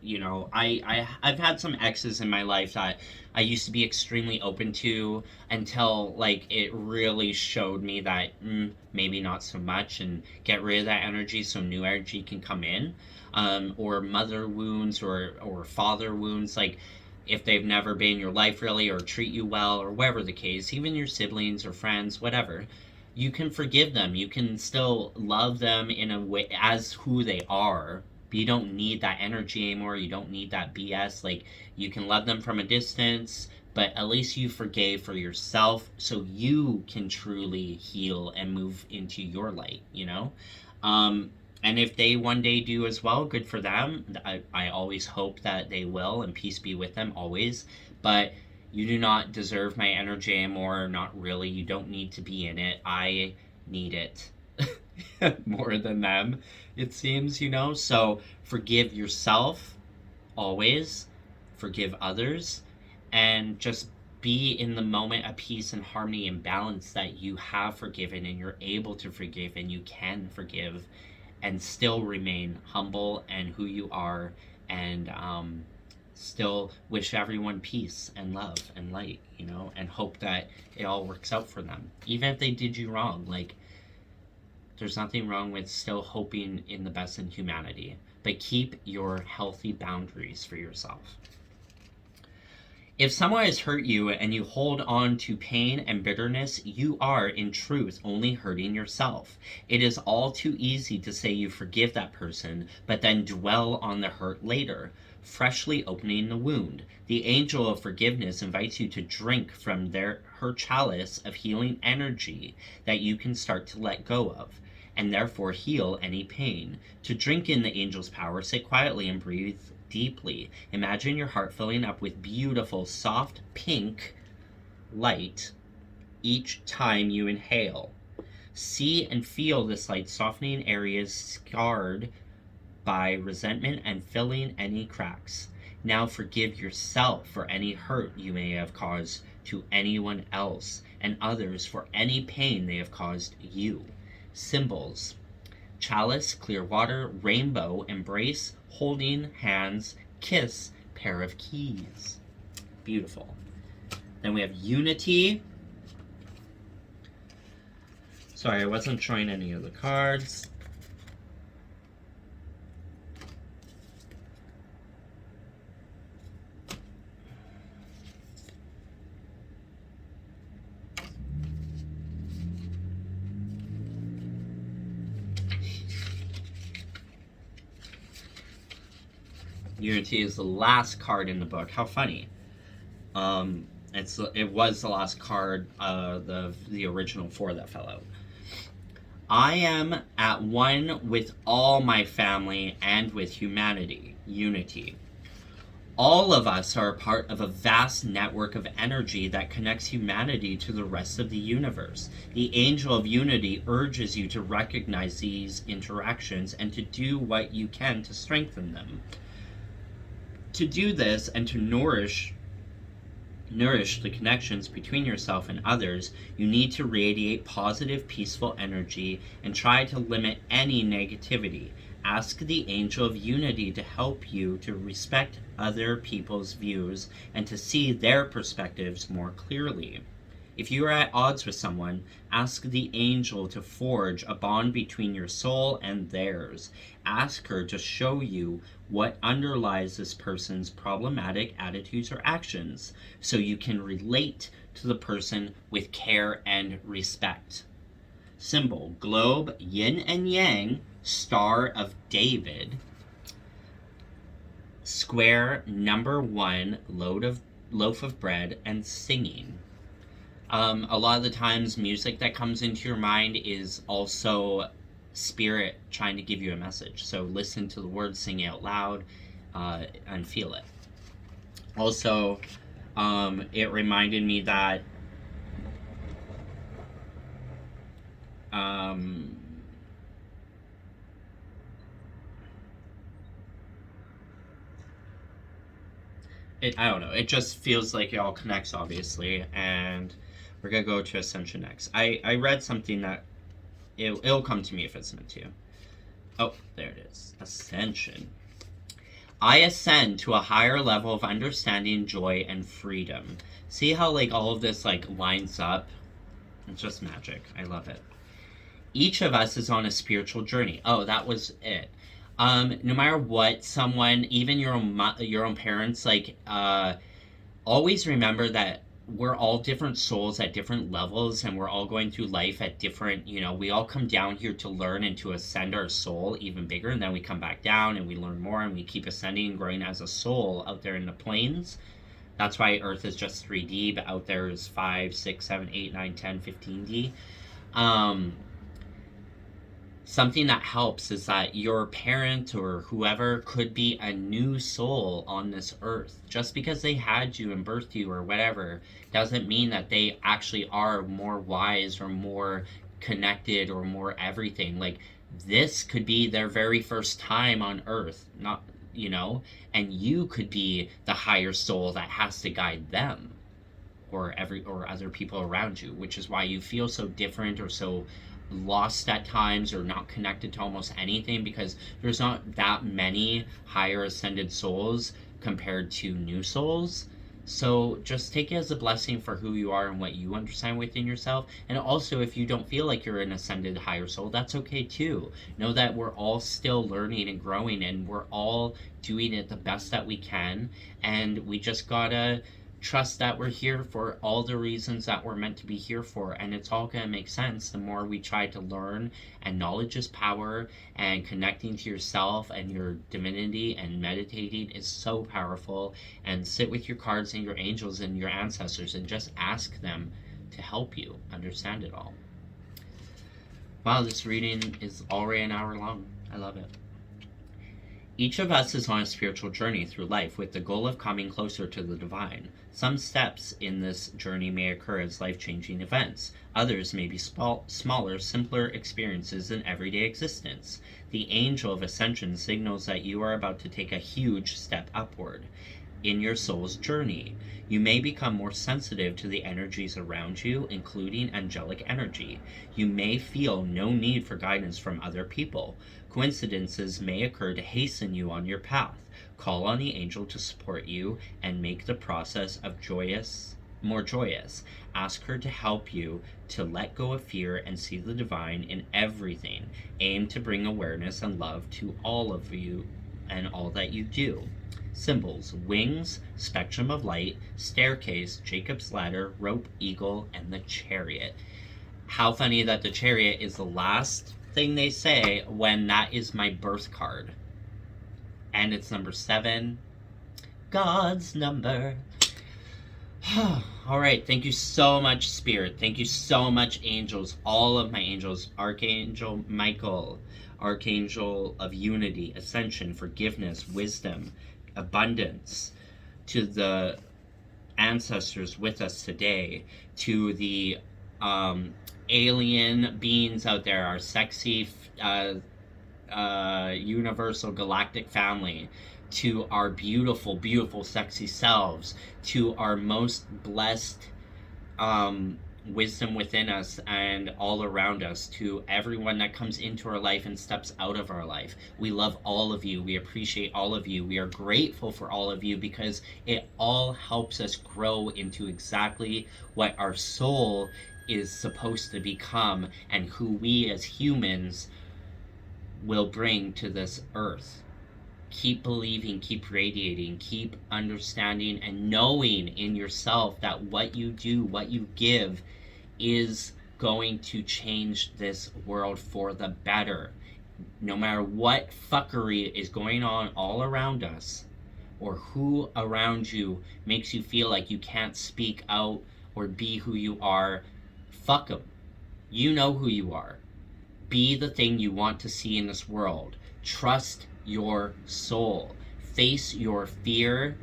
I've had some exes in my life that I used to be extremely open to, until like it really showed me that maybe not so much, and get rid of that energy so new energy can come in. Or mother wounds, or father wounds, like if they've never been in your life really, or treat you well, or whatever the case, even your siblings or friends, whatever, you can forgive them. You can still love them in a way as who they are. But you don't need that energy anymore. You don't need that BS. Like, you can love them from a distance, but at least you forgave for yourself, so you can truly heal and move into your light, and if they one day do as well, good for them. I always hope that they will, and peace be with them always. But you do not deserve my energy anymore. Not really. You don't need to be in it. I need it more than them, it seems, So forgive yourself always. Forgive others. And just be in the moment of peace and harmony and balance, that you have forgiven and you're able to forgive and you can forgive, and still remain humble and who you are, and still wish everyone peace and love and light, and hope that it all works out for them. Even if they did you wrong, like, there's nothing wrong with still hoping in the best in humanity, but keep your healthy boundaries for yourself. If someone has hurt you and you hold on to pain and bitterness, you are, in truth, only hurting yourself. It is all too easy to say you forgive that person, but then dwell on the hurt later, freshly opening the wound. The angel of forgiveness invites you to drink from her chalice of healing energy that you can start to let go of, and therefore heal any pain. To drink in the angel's power, sit quietly and breathe deeply. Imagine your heart filling up with beautiful, soft, pink light each time you inhale. See and feel this light softening areas scarred by resentment and filling any cracks. Now forgive yourself for any hurt you may have caused to anyone else, and others for any pain they have caused you. Symbols: chalice, clear water, rainbow, embrace, holding hands, kiss, pair of keys. Beautiful. Then we have unity. Sorry, I wasn't showing any of the cards. Unity is the last card in the book. How funny. It was the last card, the original 4 that fell out. I am at one with all my family and with humanity. Unity. All of us are a part of a vast network of energy that connects humanity to the rest of the universe. The angel of unity urges you to recognize these interactions and to do what you can to strengthen them. To do this and to nourish the connections between yourself and others, you need to radiate positive, peaceful energy and try to limit any negativity. Ask the angel of unity to help you to respect other people's views and to see their perspectives more clearly. If you are at odds with someone, ask the angel to forge a bond between your soul and theirs. Ask her to show you what underlies this person's problematic attitudes or actions, so you can relate to the person with care and respect. Symbol: globe, yin and yang, Star of David, square, number 1, loaf of bread, and singing. A lot of the times, music that comes into your mind is also spirit trying to give you a message. So listen to the words, sing it out loud, and feel it. Also, it reminded me that I don't know. It just feels like it all connects, obviously. And we're going to go to Ascension next. I read something that it'll come to me if it's meant to. Oh, there it is. Ascension. I ascend to a higher level of understanding, joy, and freedom. See how like all of this like lines up? It's just magic. I love it. Each of us is on a spiritual journey. Oh, that was it. No matter what, someone, even your own parents, like, always remember that we're all different souls at different levels, and we're all going through life at different, we all come down here to learn and to ascend our soul even bigger, and then we come back down and we learn more and we keep ascending and growing as a soul out there in the planes. That's why Earth is just 3D, but out there is 5, 6, 7, 8, 9, 10, 15D. Something that helps is that your parent or whoever could be a new soul on this earth. Just because they had you and birthed you or whatever doesn't mean that they actually are more wise or more connected or more everything. Like, this could be their very first time on earth, not, and you could be the higher soul that has to guide them or other people around you, which is why you feel so different or so lost at times or not connected to almost anything, because there's not that many higher ascended souls compared to new souls. So just take it as a blessing for who you are and what you understand within yourself. And also, if you don't feel like you're an ascended higher soul, that's okay too. Know that we're all still learning and growing, and we're all doing it the best that we can, and we just gotta trust that we're here for all the reasons that we're meant to be here for, and it's all going to make sense the more we try to learn. And knowledge is power, and connecting to yourself and your divinity and meditating is so powerful. And sit with your cards and your angels and your ancestors and just ask them to help you understand it all. Wow, this reading is already an hour long. I love it. Each of us is on a spiritual journey through life with the goal of coming closer to the divine. Some steps in this journey may occur as life-changing events. Others may be smaller, simpler experiences in everyday existence. The angel of ascension signals that you are about to take a huge step upward in your soul's journey. You may become more sensitive to the energies around you, including angelic energy. You may feel no need for guidance from other people. Coincidences may occur to hasten you on your path. Call on the angel to support you and make the process of more joyous. Ask her to help you to let go of fear and see the divine in everything. Aim to bring awareness and love to all of you and all that you do. Symbols: wings, spectrum of light, staircase, Jacob's ladder, rope, eagle, and the chariot. How funny that the chariot is the last thing they say when that is my birth card. And it's number 7. God's number. All right, thank you so much, Spirit. Thank you so much, angels. All of my angels. Archangel Michael, Archangel of Unity, Ascension, Forgiveness, Wisdom, Abundance. To the ancestors with us today. To the alien beings out there, our sexy universal galactic family, to our beautiful, beautiful, sexy selves, to our most blessed wisdom within us and all around us, to everyone that comes into our life and steps out of our life. We love all of you. We appreciate all of you. We are grateful for all of you, because it all helps us grow into exactly what our soul is supposed to become and who we as humans will bring to this earth. Keep believing, keep radiating, keep understanding and knowing in yourself that what you do, what you give, is going to change this world for the better. No matter what fuckery is going on all around us, or who around you makes you feel like you can't speak out or be who you are, fuck them. You know who you are. Be the thing you want to see in this world. Trust your soul. Face your fear,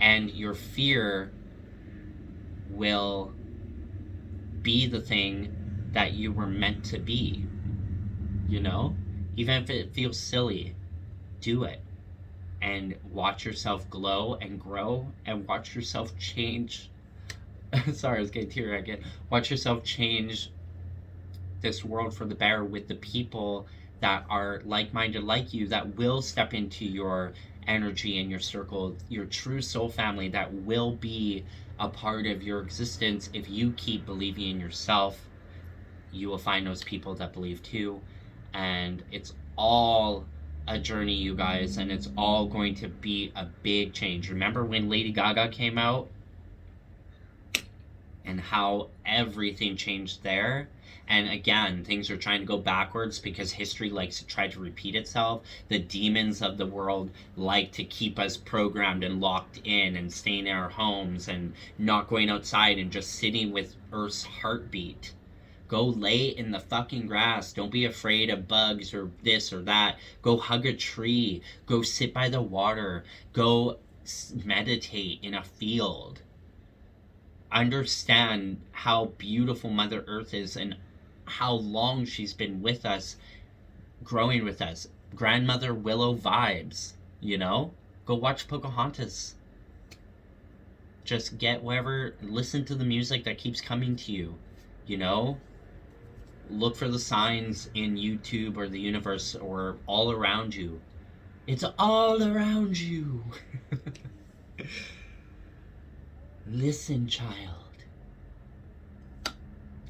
and your fear will be the thing that you were meant to be. Even if it feels silly, do it. and watch yourself glow and grow and watch yourself change. Sorry, I was getting teary again. Watch yourself change this world for the better with the people that are like-minded like you, that will step into your energy and your circle, your true soul family, that will be a part of your existence. If you keep believing in yourself, you will find those people that believe too. And it's all a journey, you guys, and it's all going to be a big change. Remember when Lady Gaga came out and how everything changed there? And again, things are trying to go backwards because history likes to try to repeat itself. The demons of the world like to keep us programmed and locked in and staying in our homes and not going outside and just sitting with Earth's heartbeat. Go lay in the fucking grass. Don't be afraid of bugs or this or that. Go hug a tree. Go sit by the water. Go meditate in a field. Understand how beautiful Mother Earth is and how long she's been with us, growing with us. Grandmother Willow vibes, you know? Go watch Pocahontas. Just get wherever, listen to the music that keeps coming to you, you know? Look for the signs in YouTube or the universe or all around you. It's all around you. Listen, child.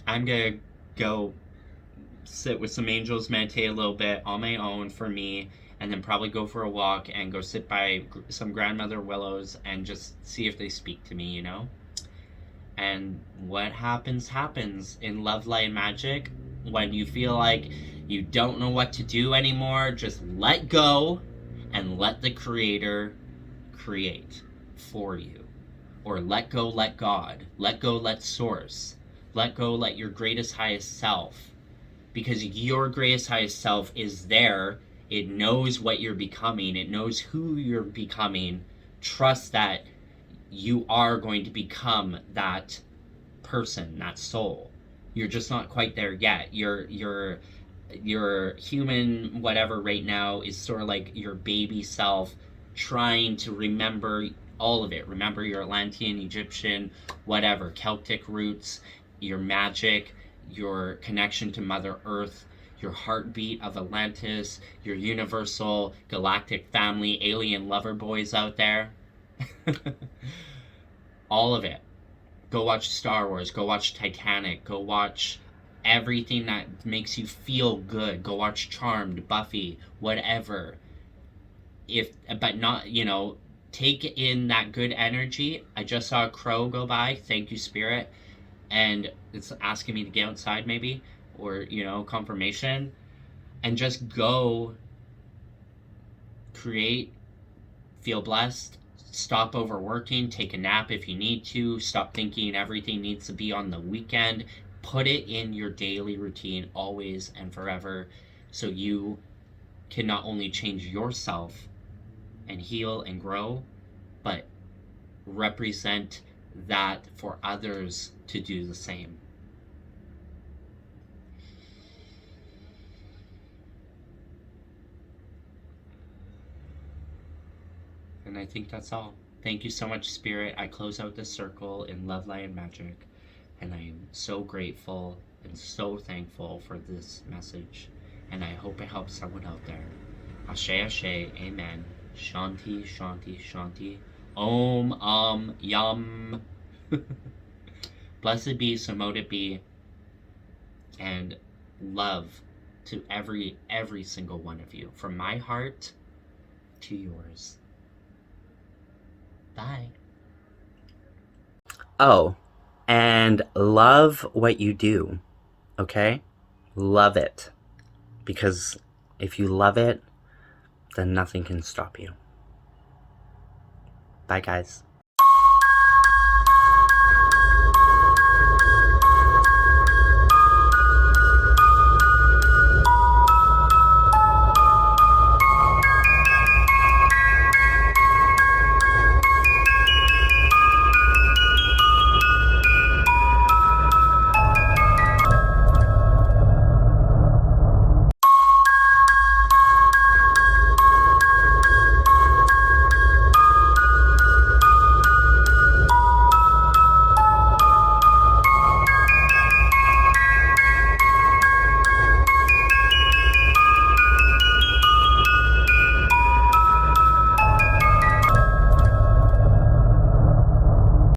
I'm gonna go sit with some angels, meditate a little bit on my own for me, and then probably go for a walk and go sit by some grandmother willows and just see if they speak to me, you know? And what happens, happens in Love, Light, and Magic. When you feel like you don't know what to do anymore, just let go and let the Creator create for you. Or let go, let God. Let go, let Source. Let go, let your greatest, highest self. Because your greatest, highest self is there. It knows what you're becoming. It knows who you're becoming. Trust that you are going to become that person, that soul. You're just not quite there yet. Your human whatever right now is sort of like your baby self trying to remember all of it. Remember your Atlantean, Egyptian, whatever, Celtic roots, your magic, your connection to Mother Earth, your heartbeat of Atlantis, your universal galactic family, alien lover boys out there. All of it. Go watch Star Wars, go watch Titanic, go watch everything that makes you feel good. Go watch Charmed, Buffy, whatever. But not, you know, take in that good energy. I just saw a crow go by. Thank you, Spirit. And it's asking me to get outside maybe, or, you know, confirmation. And just go create, feel blessed, stop overworking, take a nap if you need to, stop thinking everything needs to be on the weekend. Put it in your daily routine always and forever, so you can not only change yourself and heal and grow, but represent that for others to do the same. And I think that's all. Thank you so much, Spirit. I close out this circle in Love, Light, and Magic, and I am so grateful and so thankful for this message, and I hope it helps someone out there. Ashe, Ashe, Amen. Shanti, Shanti, Shanti. Om, Yum. Blessed be, so mote it be, and love to every single one of you, from my heart to yours. Bye. Oh, and love what you do, okay? Love it. Because if you love it, then nothing can stop you. Bye, guys.